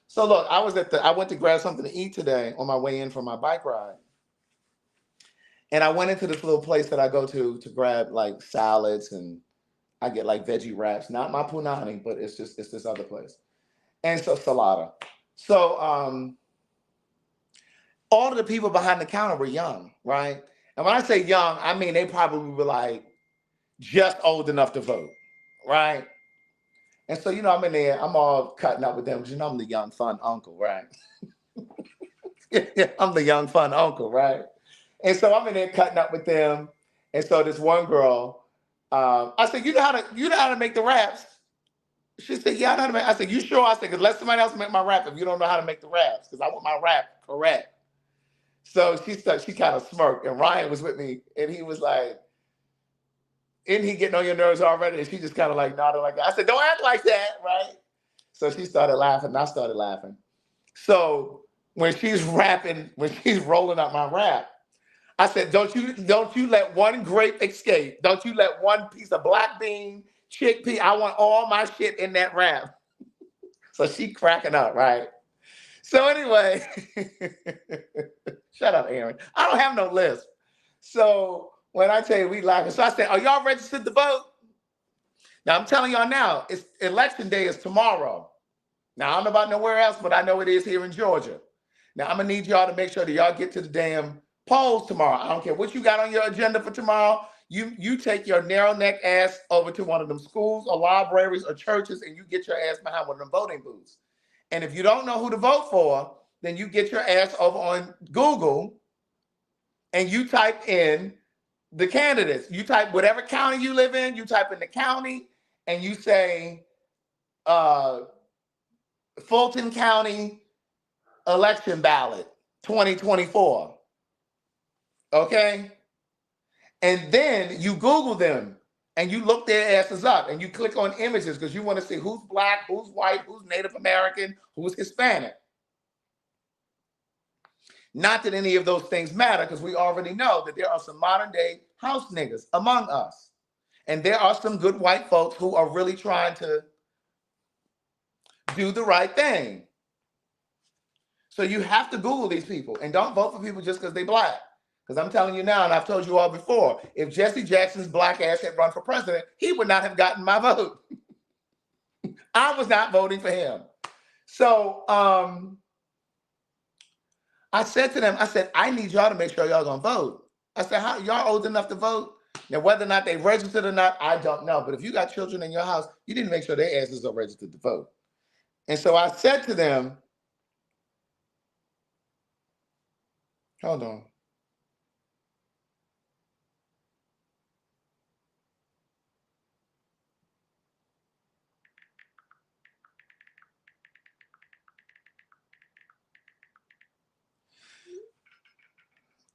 So look, I went to grab something to eat today on my way in from my bike ride. And I went into this little place that I go to grab like salads and I get like veggie wraps, not my punani, but it's this other place. And so salada. So all of the people behind the counter were young, right? And when I say young, I mean they probably were like just old enough to vote, right? And so, I'm in there, I'm all cutting up with them because I'm the young fun uncle, right? Yeah, I'm the young fun uncle, right? And so I'm in there cutting up with them. And so this one girl, I said, you know how to make the wraps? She said, yeah, I know how to make. I said, you sure? I said, because let somebody else make my wrap if you don't know how to make the wraps, because I want my wrap correct. So she kind of smirked, and Ryan was with me, and he was like, isn't he getting on your nerves already? And she just kind of like nodded like that. I said, don't act like that, right? So she started laughing, and I started laughing. So when she's rolling up my wrap, I said, don't you let one grape escape. Don't you let one piece of black bean, chickpea. I want all my shit in that wrap. So she cracking up, right? So anyway, shut up, Aaron. I don't have no list. So when I tell you we laughing, so I said, are y'all registered to vote? Now I'm telling y'all now, it's election day is tomorrow. Now I don't know about nowhere else, but I know it is here in Georgia. Now I'm gonna need y'all to make sure that y'all get to the damn polls tomorrow. I don't care what you got on your agenda for tomorrow. You take your narrow neck ass over to one of them schools or libraries or churches and you get your ass behind one of them voting booths. And if you don't know who to vote for, then you get your ass over on Google and you type in the candidates. You type whatever county you live in, you type in the county and you say Fulton County election ballot 2024. Okay? And then you Google them and you look their asses up and you click on images because you want to see who's black, who's white, who's Native American, who's Hispanic. Not that any of those things matter because we already know that there are some modern day house niggas among us. And there are some good white folks who are really trying to do the right thing. So you have to Google these people and don't vote for people just because they black. Because I'm telling you now, and I've told you all before, if Jesse Jackson's black ass had run for president, he would not have gotten my vote. I was not voting for him. So I said to them, I need y'all to make sure y'all gonna vote. I said, how y'all old enough to vote? Now, whether or not they registered or not, I don't know. But if you got children in your house, you need to make sure their asses are registered to vote. And so I said to them, hold on.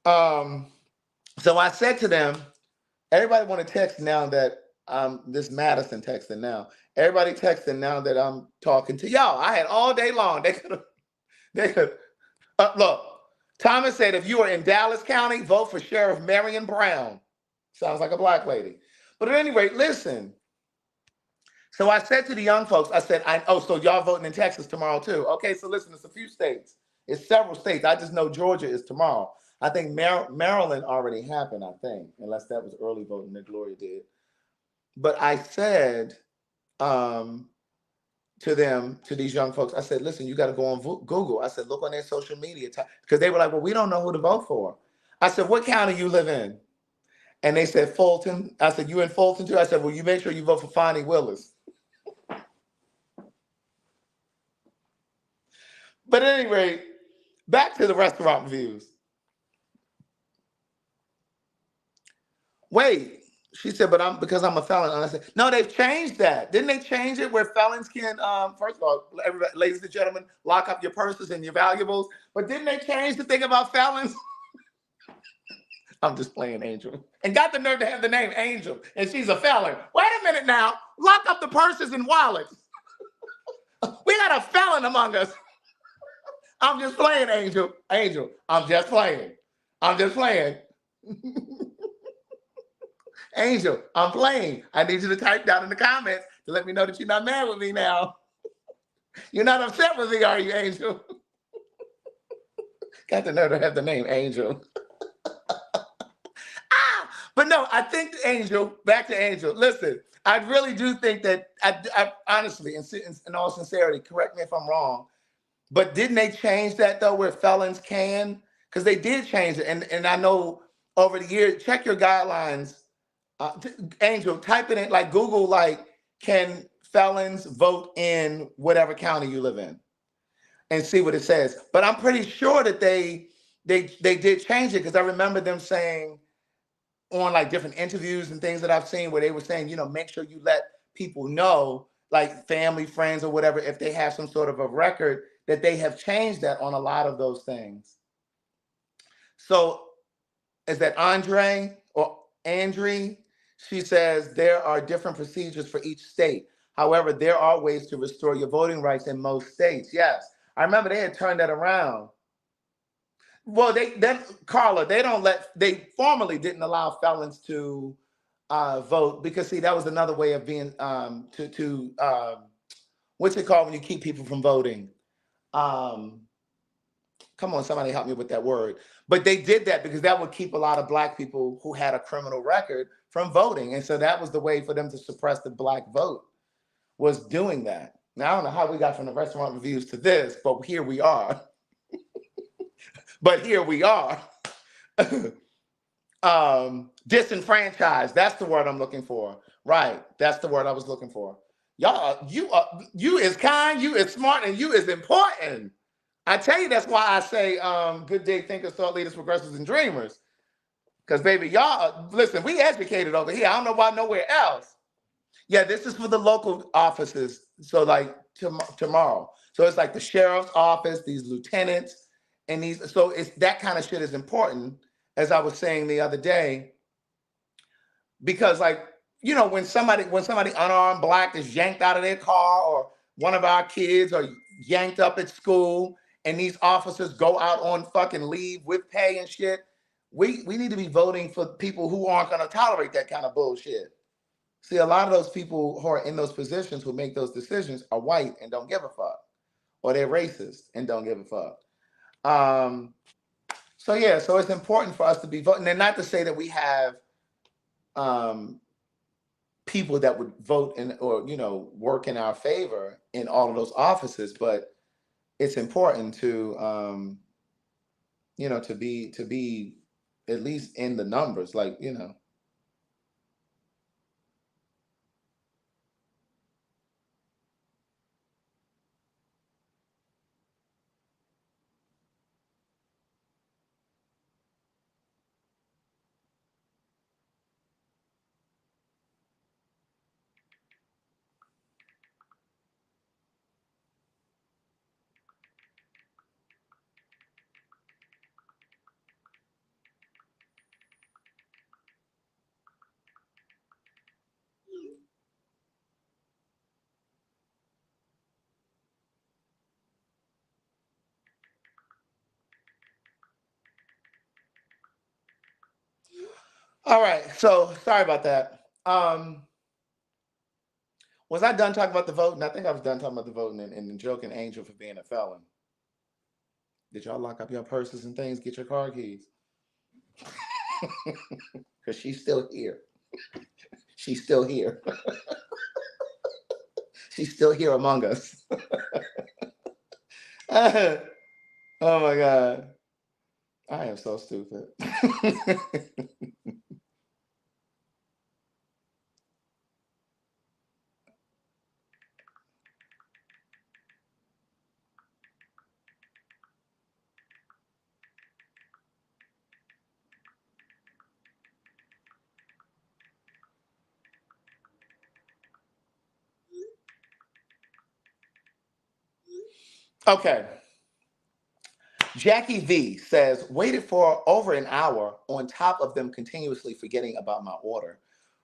Um, so I said to them, everybody want to text now that this Madison texting now. Everybody texting now that I'm talking to y'all. I had all day long. They could look. Thomas said if you are in Dallas County, vote for Sheriff Marion Brown. Sounds like a black lady. But at any rate, listen. So I said to the young folks, I said, so y'all voting in Texas tomorrow too. Okay, so listen, it's a few states. It's several states. I just know Georgia is tomorrow. I think Maryland already happened, I think, unless that was early voting that Gloria did. But I said to them, to these young folks, I said, listen, you got to go on Google. I said, look on their social media. Because they were like, well, we don't know who to vote for. I said, what county you live in? And they said, Fulton. I said, you in Fulton too? I said, well, you make sure you vote for Fonnie Willis. But at any rate, back to the restaurant reviews. Wait, she said, but because I'm a felon. And I said, no, they've changed that. Didn't they change it where felons can, first of all, everybody, ladies and gentlemen, lock up your purses and your valuables. But didn't they change the thing about felons? I'm just playing Angel. And got the nerve to have the name Angel. And she's a felon. Wait a minute now. Lock up the purses and wallets. We got a felon among us. I'm just playing, Angel. Angel, I'm just playing. I'm just playing. Angel, I'm playing. I need you to type down in the comments to let me know that you're not mad with me now. You're not upset with me, are you, Angel? Got the nerve to have the name Angel. But no, I think Angel, back to Angel. Listen, I really do think that, I honestly, in all sincerity, correct me if I'm wrong, but didn't they change that though, where felons can? Because they did change it. And I know over the years, check your guidelines. Angel, type it in, like Google, like, can felons vote in whatever county you live in? And see what it says. But I'm pretty sure that they did change it, because I remember them saying on like different interviews and things that I've seen where they were saying, make sure you let people know, like family, friends, or whatever, if they have some sort of a record, that they have changed that on a lot of those things. So is that Andre or Andre? She says there are different procedures for each state. However, there are ways to restore your voting rights in most states. Yes, I remember they had turned that around. Well, Carla, they formally didn't allow felons to vote, because see, that was another way of being what's it called when you keep people from voting? Come on, somebody help me with that word. But they did that because that would keep a lot of black people who had a criminal record from voting, and so that was the way for them to suppress the black vote, was doing that. Now I don't know how we got from the restaurant reviews to this, but here we are. But here we are. Disenfranchised. That's the word I'm looking for. Right. That's the word I was looking for. Y'all, you is kind, you is smart, and you is important. I tell you, that's why I say good day thinkers, thought leaders, progressives, and dreamers. Because baby, y'all, listen, we educated over here. I don't know why nowhere else. Yeah, this is for the local offices. So like tomorrow. So it's like the sheriff's office, these lieutenants, and these. So it's that kind of shit is important, as I was saying the other day, because like, when somebody unarmed black is yanked out of their car, or one of our kids are yanked up at school, and these officers go out on fucking leave with pay and shit, we need to be voting for people who aren't going to tolerate that kind of bullshit. See, a lot of those people who are in those positions who make those decisions are white and don't give a fuck, or they're racist and don't give a fuck. So yeah, so it's important for us to be voting, and not to say that we have people that would vote or work in our favor in all of those offices, but it's important to to be at least in the numbers, like. All right. So sorry about that. Was I done talking about the voting? I think I was done talking about the voting and joking Angel for being a felon. Did y'all lock up your purses and things? Get your car keys. Because she's still here. She's still here. She's still here among us. Oh my God. I am so stupid. Okay. Jackie V says, waited for over an hour on top of them continuously forgetting about my order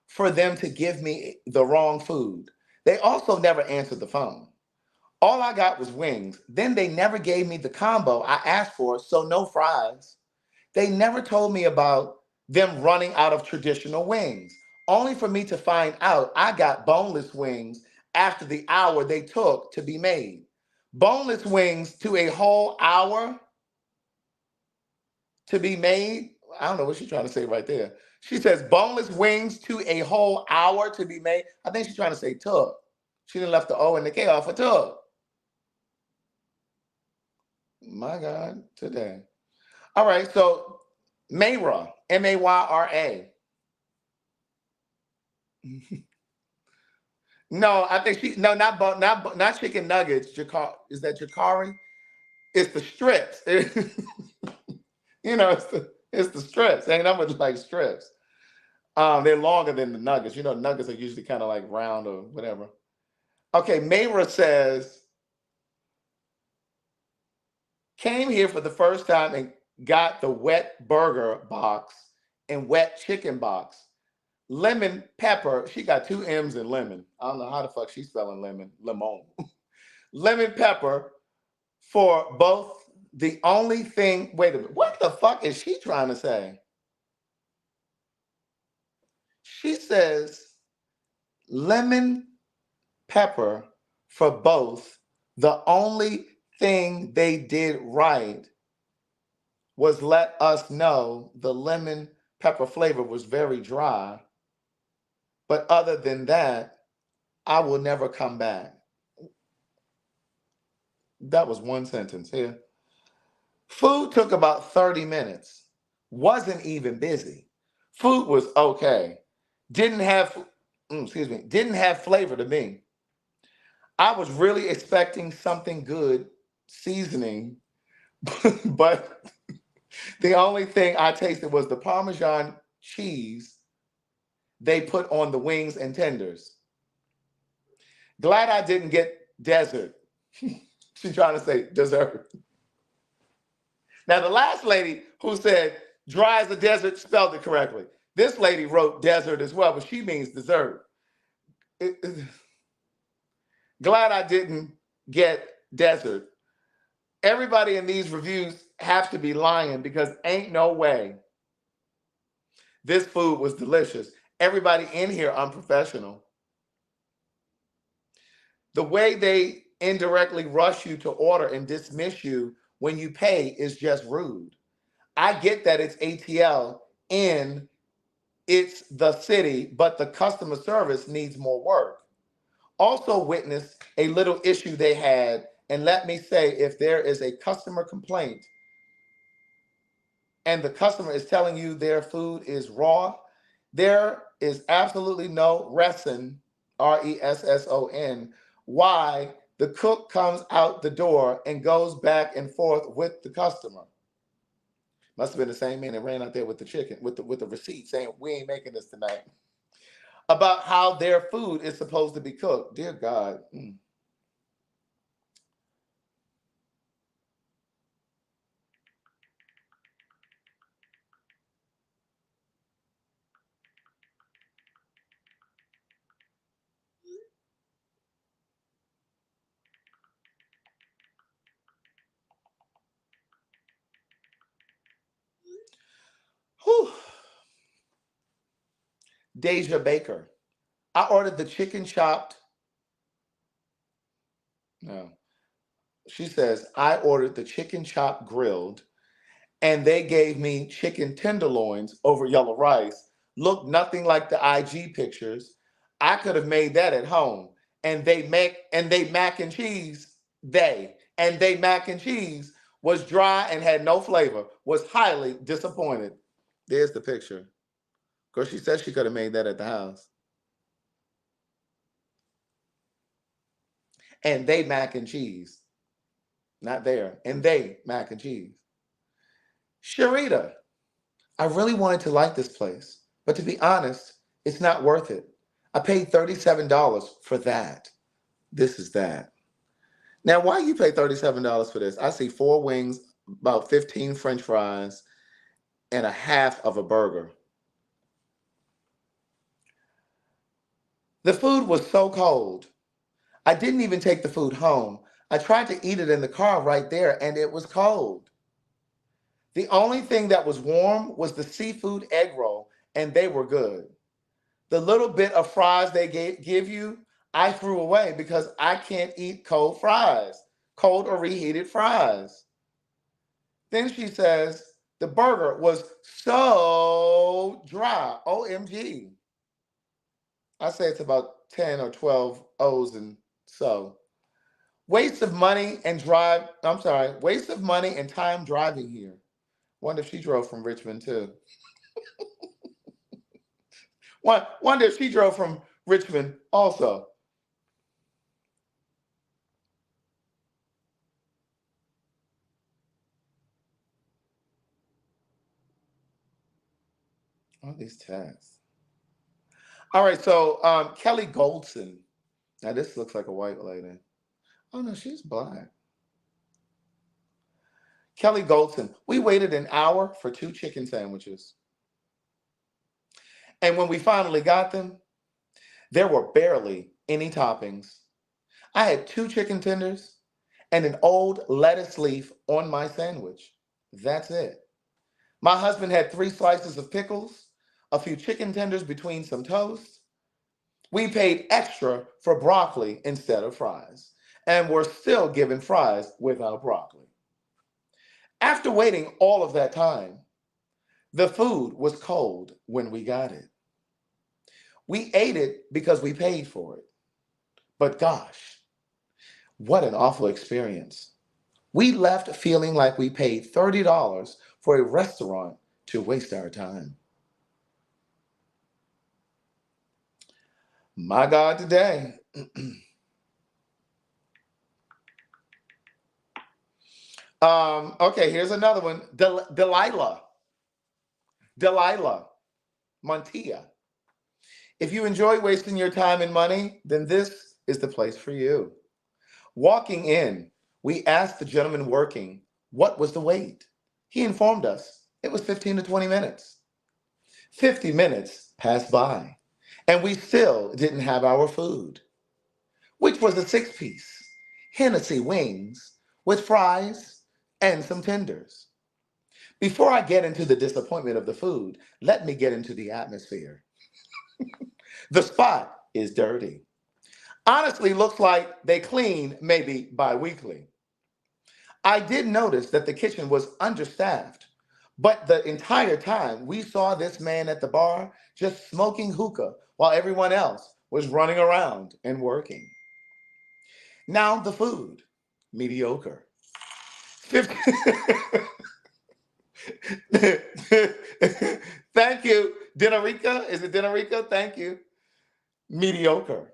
for them to give me the wrong food. They also never answered the phone. All I got was wings. Then they never gave me the combo I asked for, so no fries. They never told me about them running out of traditional wings, only for me to find out I got boneless wings after the hour they took to be made. Boneless wings to a whole hour to be made. I don't know what she's trying to say right there. She says boneless wings to a whole hour to be made. I think she's trying to say tub. She done left the O and the K off a tub. My God, today. All right, so Mayra, Mayra. No, I think she no, not chicken nuggets. Is that Jakari? It's the strips. It's the strips. Ain't nothing but like strips. They're longer than the nuggets. Nuggets are usually kind of like round or whatever. Okay, Mayra says, came here for the first time and got the wet burger box and wet chicken box. Lemon pepper. She got two M's in lemon. I don't know how the fuck she's spelling lemon. Lemon. Lemon pepper for both. The only thing, wait a minute. What the fuck is she trying to say? She says lemon pepper for both. The only thing they did right was let us know the lemon pepper flavor was very dry. But other than that, I will never come back. That was one sentence here. Food took about 30 minutes. Wasn't even busy. Food was okay. Didn't have, didn't have flavor to me. I was really expecting something good, seasoning, but the only thing I tasted was the Parmesan cheese they put on the wings and tenders. Glad I didn't get dessert. She's trying to say dessert. Now, the last lady who said dry as a desert spelled it correctly. This lady wrote desert as well, but she means dessert. Glad I didn't get desert. Everybody in these reviews have to be lying because ain't no way this food was delicious. Everybody in here unprofessional. The way they indirectly rush you to order and dismiss you when you pay is just rude. I get that it's ATL in it's the city, but the customer service needs more work. Also witnessed a little issue they had, and let me say, if there is a customer complaint and the customer is telling you their food is raw, there is absolutely no reason, RESSON, why the cook comes out the door and goes back and forth with the customer. Must have been the same man that ran out there with the chicken, with the receipt saying, we ain't making this tonight. About how their food is supposed to be cooked. Dear God. Whew. Deja Baker. I ordered the chicken chopped. No. She says, I ordered the chicken chopped grilled, and they gave me chicken tenderloins over yellow rice. Looked nothing like the IG pictures. I could have made that at home. And they mac and cheese, they mac and cheese was dry and had no flavor. Was highly disappointed. There's the picture. Of course, she said she could have made that at the house. And they mac and cheese. Not there. And they mac and cheese. Sharita, I really wanted to like this place, but to be honest, it's not worth it. I paid $37 for that. This is that. Now, why you pay $37 for this? I see 4 wings, about 15 French fries, and a half of a burger. The food was so cold. I didn't even take the food home. I tried to eat it in the car right there, and it was cold. The only thing that was warm was the seafood egg roll, and they were good. The little bit of fries they give you, I threw away because I can't eat cold fries, cold or reheated fries. Then she says, the burger was so dry. OMG. I say it's about 10 or 12 O's and so. Waste of money and waste of money and time driving here. Wonder if she drove from Richmond too. Wonder if she drove from Richmond also. All these texts. All right, so Kelly Goldson. Now this looks like a white lady. Oh no, she's black. Kelly Goldson. We waited an hour for 2 chicken sandwiches. And when we finally got them, there were barely any toppings. I had 2 chicken tenders and an old lettuce leaf on my sandwich. That's it. My husband had 3 slices of pickles, a few chicken tenders between some toast. We paid extra for broccoli instead of fries, and we're still given fries without broccoli. After waiting all of that time, the food was cold when we got it. We ate it because we paid for it. But gosh, what an awful experience. We left feeling like we paid $30 for a restaurant to waste our time. My God, today. Okay, here's another one. Delilah Montilla. If you enjoy wasting your time and money, then this is the place for you. Walking in, we asked the gentleman working what was the wait. He informed us it was 15 to 20 minutes. 50 minutes passed by, and we still didn't have our food, which was a 6-piece Hennessy wings with fries and some tenders. Before I get into the disappointment of the food, let me get into the atmosphere. The spot is dirty. Honestly, looks like they clean maybe bi-weekly. I did notice that the kitchen was understaffed, but the entire time we saw this man at the bar just smoking hookah while everyone else was running around and working. Now the food, mediocre. 50 Thank you, Dinarica. Is it Dinarica? Thank you. Mediocre.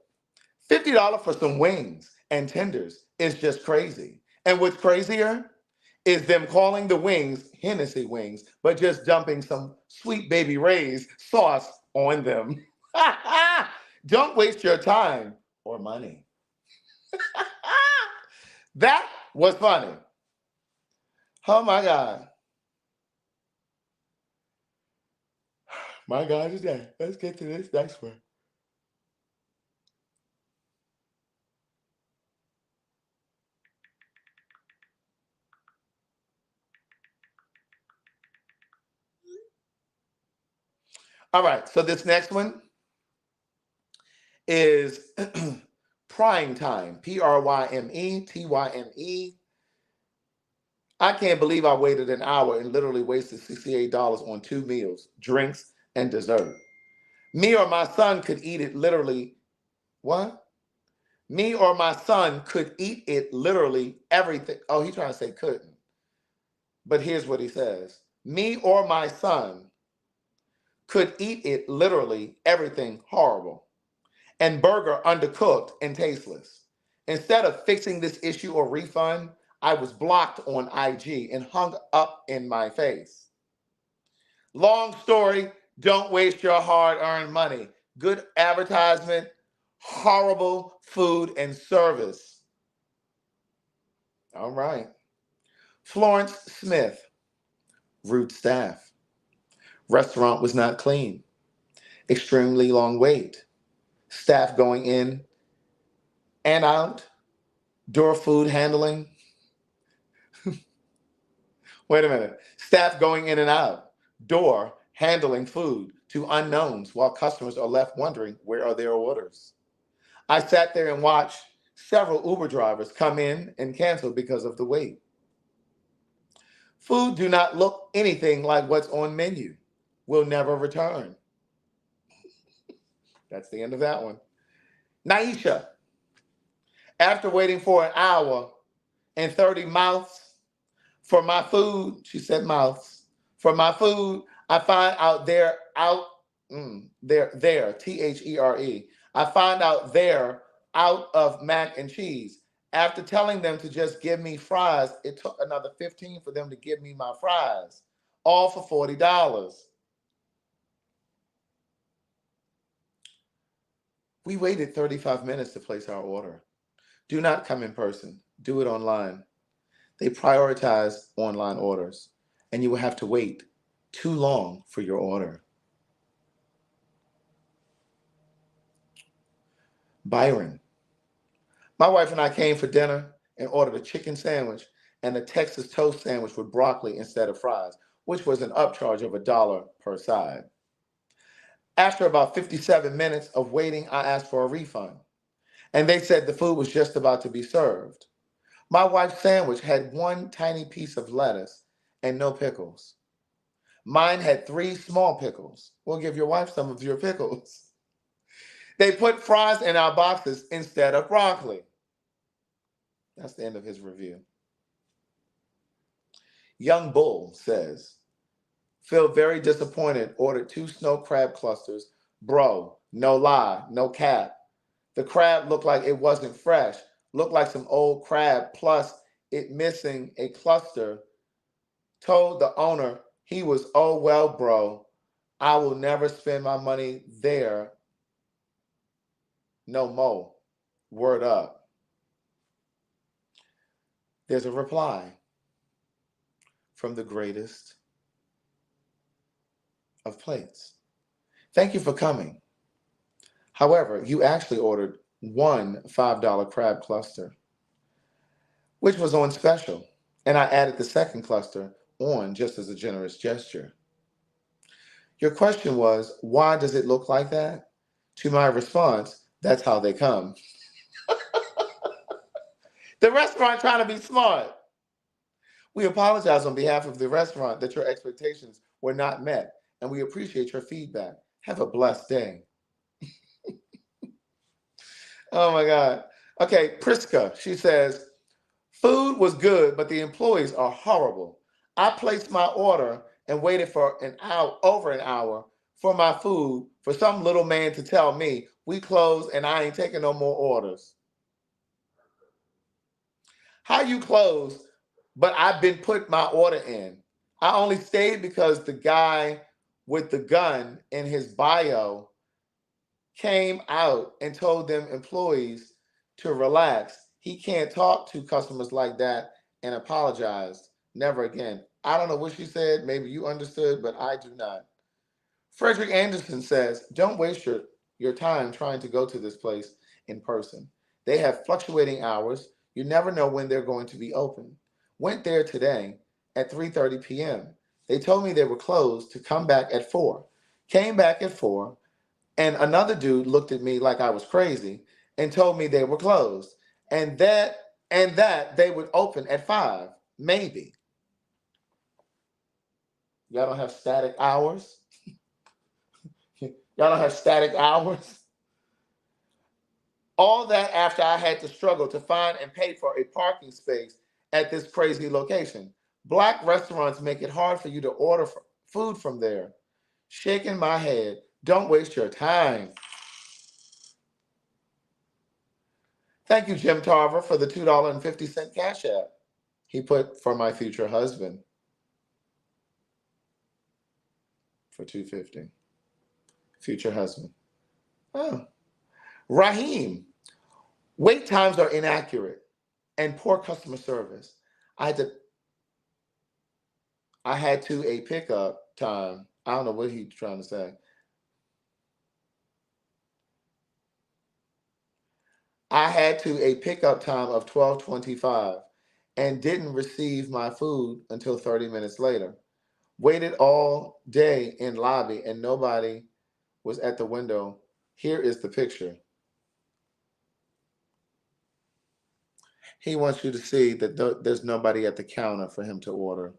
$50 for some wings and tenders is just crazy. And what's crazier is them calling the wings Hennessy wings, but just dumping some Sweet Baby Ray's sauce on them. Don't waste your time or money. That was funny. Oh my God. My God, today. Let's get to this next one. All right, so this next one, is Prime Time, Pryme, I can't believe I waited an hour and literally wasted $68 on 2 meals, drinks, and dessert. Me or my son could eat it literally. What? Me or my son could eat it literally everything. Oh, he's trying to say couldn't. But here's what he says. Me or my son could eat it literally everything horrible and burger undercooked and tasteless. Instead of fixing this issue or refund, I was blocked on IG and hung up in my face. Long story, don't waste your hard-earned money. Good advertisement, horrible food and service. All right. Florence Smith, rude staff. Restaurant was not clean. Extremely long wait. Staff going in and out. Door food handling. Wait a minute. Staff going in and out. Door handling food to unknowns while customers are left wondering where are their orders. I sat there and watched several Uber drivers come in and cancel because of the wait. Food do not look anything like what's on menu. Will never return. That's the end of that one. Naisha, after waiting for an hour and 30 mouths for my food, she said mouths, for my food, I find out there, THERE. I find out they're out of mac and cheese. After telling them to just give me fries, it took another 15 for them to give me my fries, all for $40. We waited 35 minutes to place our order. Do not come in person. Do it online. They prioritize online orders, and you will have to wait too long for your order. Byron. My wife and I came for dinner and ordered a chicken sandwich and a Texas toast sandwich with broccoli instead of fries, which was an upcharge of $1 per side. After about 57 minutes of waiting, I asked for a refund, and they said the food was just about to be served. My wife's sandwich had one tiny piece of lettuce and no pickles. Mine had 3 small pickles. We'll give your wife some of your pickles. They put fries in our boxes instead of broccoli. That's the end of his review. Young Bull says, feel very disappointed, ordered 2 snow crab clusters. Bro, no lie, no cap. The crab looked like it wasn't fresh, looked like some old crab, plus it missing a cluster. Told the owner he was, oh well, bro, I will never spend my money there no more. Word up. There's a reply from the greatest of plates. Thank you for coming. However, you actually ordered 1 $5 crab cluster, which was on special, and I added the second cluster on just as a generous gesture. Your question was, why does it look like that? To my response, that's how they come. The restaurant trying to be smart. We apologize on behalf of the restaurant that your expectations were not met, and we appreciate your feedback. Have a blessed day. Oh my God. Okay, Priska, she says, food was good, but the employees are horrible. I placed my order and waited for over an hour for my food for some little man to tell me we closed and I ain't taking no more orders. How you close, but I've been put my order in. I only stayed because the guy with the gun in his bio came out and told them employees to relax. He can't talk to customers like that and apologized. Never again. I don't know what she said. Maybe you understood, but I do not. Frederick Anderson says, don't waste your time trying to go to this place in person. They have fluctuating hours. You never know when they're going to be open. Went there today at 3:30 p.m. They told me they were closed to come back at 4. Came back at 4 And another dude looked at me like I was crazy and told me they were closed and that they would open at 5, maybe. Y'all don't have static hours? Y'all don't have static hours? All that after I had to struggle to find and pay for a parking space at this crazy location. Black restaurants make it hard for you to order food from there. Shaking my head. Don't waste your time. Thank you, Jim Tarver, for the $2.50 cash app. He put for my future husband for $2.50. Future husband. Oh. Raheem. Wait times are inaccurate and poor customer service. I had to a pickup time. I don't know what he's trying to say. I had to a pickup time of 12:25 and didn't receive my food until 30 minutes later. Waited all day in lobby and nobody was at the window. Here is the picture. He wants you to see that there's nobody at the counter for him to order.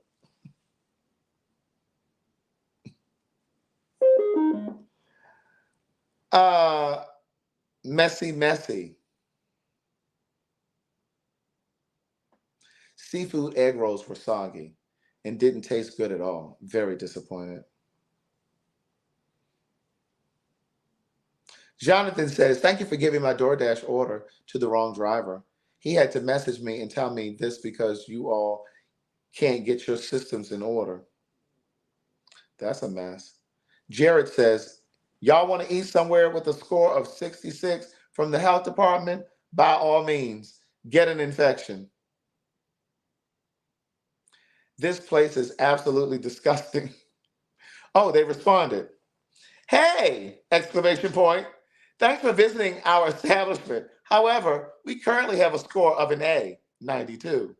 Messy. Seafood egg rolls were soggy and didn't taste good at all. Very disappointed. Jonathan says, thank you for giving my DoorDash order to the wrong driver. He had to message me and tell me this because you all can't get your systems in order. That's a mess. Jared says, y'all want to eat somewhere with a score of 66 from the health department? By all means, get an infection. This place is absolutely disgusting. Oh, they responded. Hey! Exclamation point. Thanks for visiting our establishment. However, we currently have a score of an A, 92.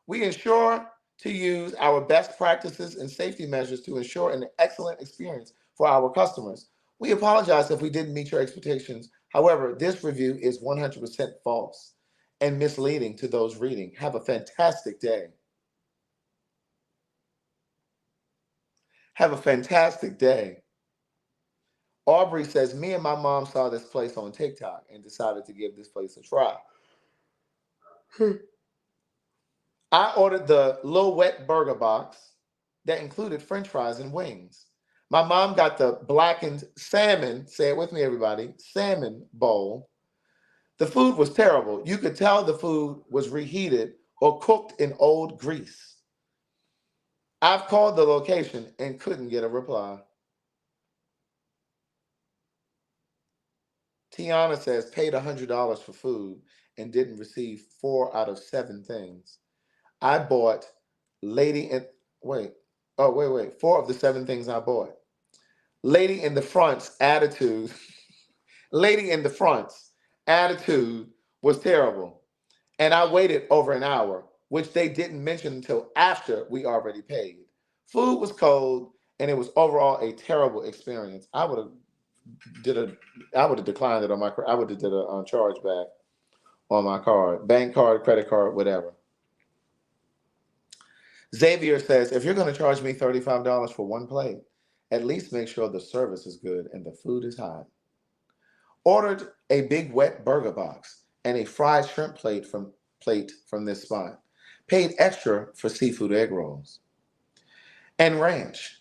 We ensure to use our best practices and safety measures to ensure an excellent experience for our customers. We apologize if we didn't meet your expectations. However, this review is 100% false and misleading to those reading. Have a fantastic day. Have a fantastic day. Aubrey says, me and my mom saw this place on TikTok and decided to give this place a try. I ordered the Lil Wet burger box that included french fries and wings. My mom got the blackened salmon, say it with me everybody, salmon bowl. The food was terrible. You could tell the food was reheated or cooked in old grease. I've called the location and couldn't get a reply. Tiana says, paid $100 for food and didn't receive 4 out of 7 things. I bought Lady in, wait, 4 of the 7 things I bought. Lady in the front's attitude, Lady in the front's attitude was terrible. And I waited over an hour, which they didn't mention until after we already paid. Food was cold and it was overall a terrible experience. I would have declined it on my, I would have did a chargeback on my card, bank card, credit card, whatever. Xavier says, if you're going to charge me $35 for one plate, at least make sure the service is good and the food is hot. Ordered a big wet burger box and a fried shrimp plate from this spot. Paid extra for seafood egg rolls and ranch.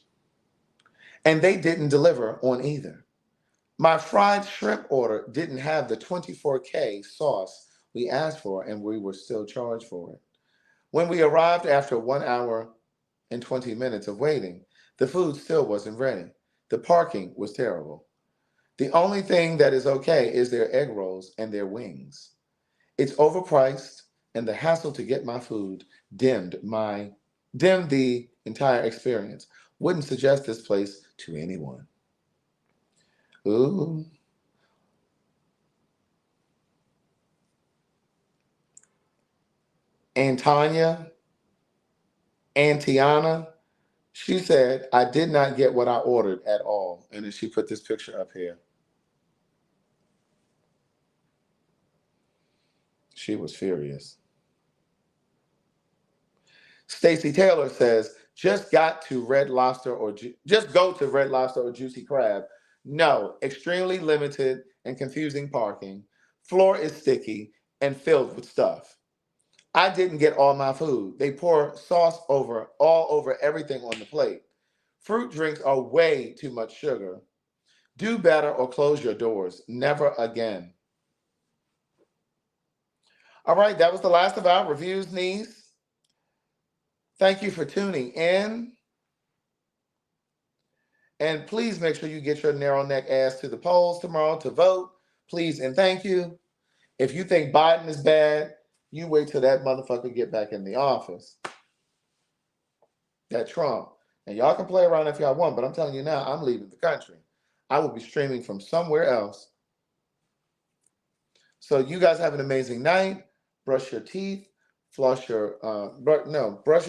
And they didn't deliver on either. My fried shrimp order didn't have the 24K sauce we asked for, and we were still charged for it. When we arrived after 1 hour and 20 minutes of waiting, the food still wasn't ready. The parking was terrible. The only thing that is okay is their egg rolls and their wings. It's overpriced, and the hassle to get my food dimmed the entire experience. Wouldn't suggest this place to anyone. Ooh. Antiana, she said, I did not get what I ordered at all. And then she put this picture up here. She was furious. Stacy Taylor says, just go to Red Lobster or Juicy Crab. No, extremely limited and confusing parking. Floor is sticky and filled with stuff. I didn't get all my food. They pour sauce all over everything on the plate. Fruit drinks are way too much sugar. Do better or close your doors. Never again. All right, that was the last of our reviews, niece. Thank you for tuning in. And please make sure you get your narrow neck ass to the polls tomorrow to vote. Please and thank you. If you think Biden is bad, you wait till that motherfucker get back in the office. That Trump. And y'all can play around if y'all want, but I'm telling you now, I'm leaving the country. I will be streaming from somewhere else. So you guys have an amazing night. Brush your teeth, brush your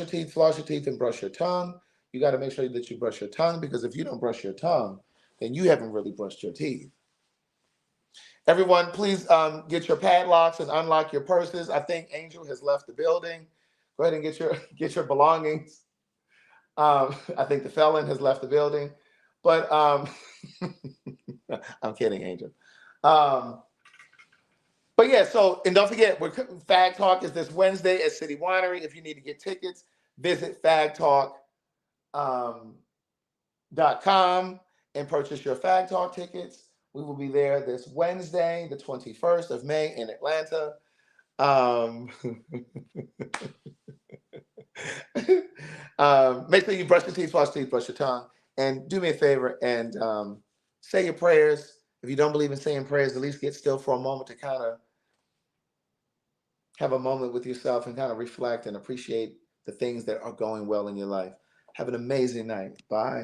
teeth, floss your teeth, and brush your tongue. You got to make sure that you brush your tongue, because if you don't brush your tongue, then you haven't really brushed your teeth. Everyone, please get your padlocks and unlock your purses. I think Angel has left the building. Go ahead and get your belongings. I think the felon has left the building, but I'm kidding, Angel. But yeah, so, and don't forget, Fag Talk is this Wednesday at City Winery. If you need to get tickets, visit fagtalk.com and purchase your Fag Talk tickets. We will be there this Wednesday, the 21st of May in Atlanta. Make sure you brush your teeth, floss your teeth, brush your tongue, and do me a favor and say your prayers. If you don't believe in saying prayers, at least get still for a moment to kind of have a moment with yourself and kind of reflect and appreciate the things that are going well in your life. Have an amazing night. Bye.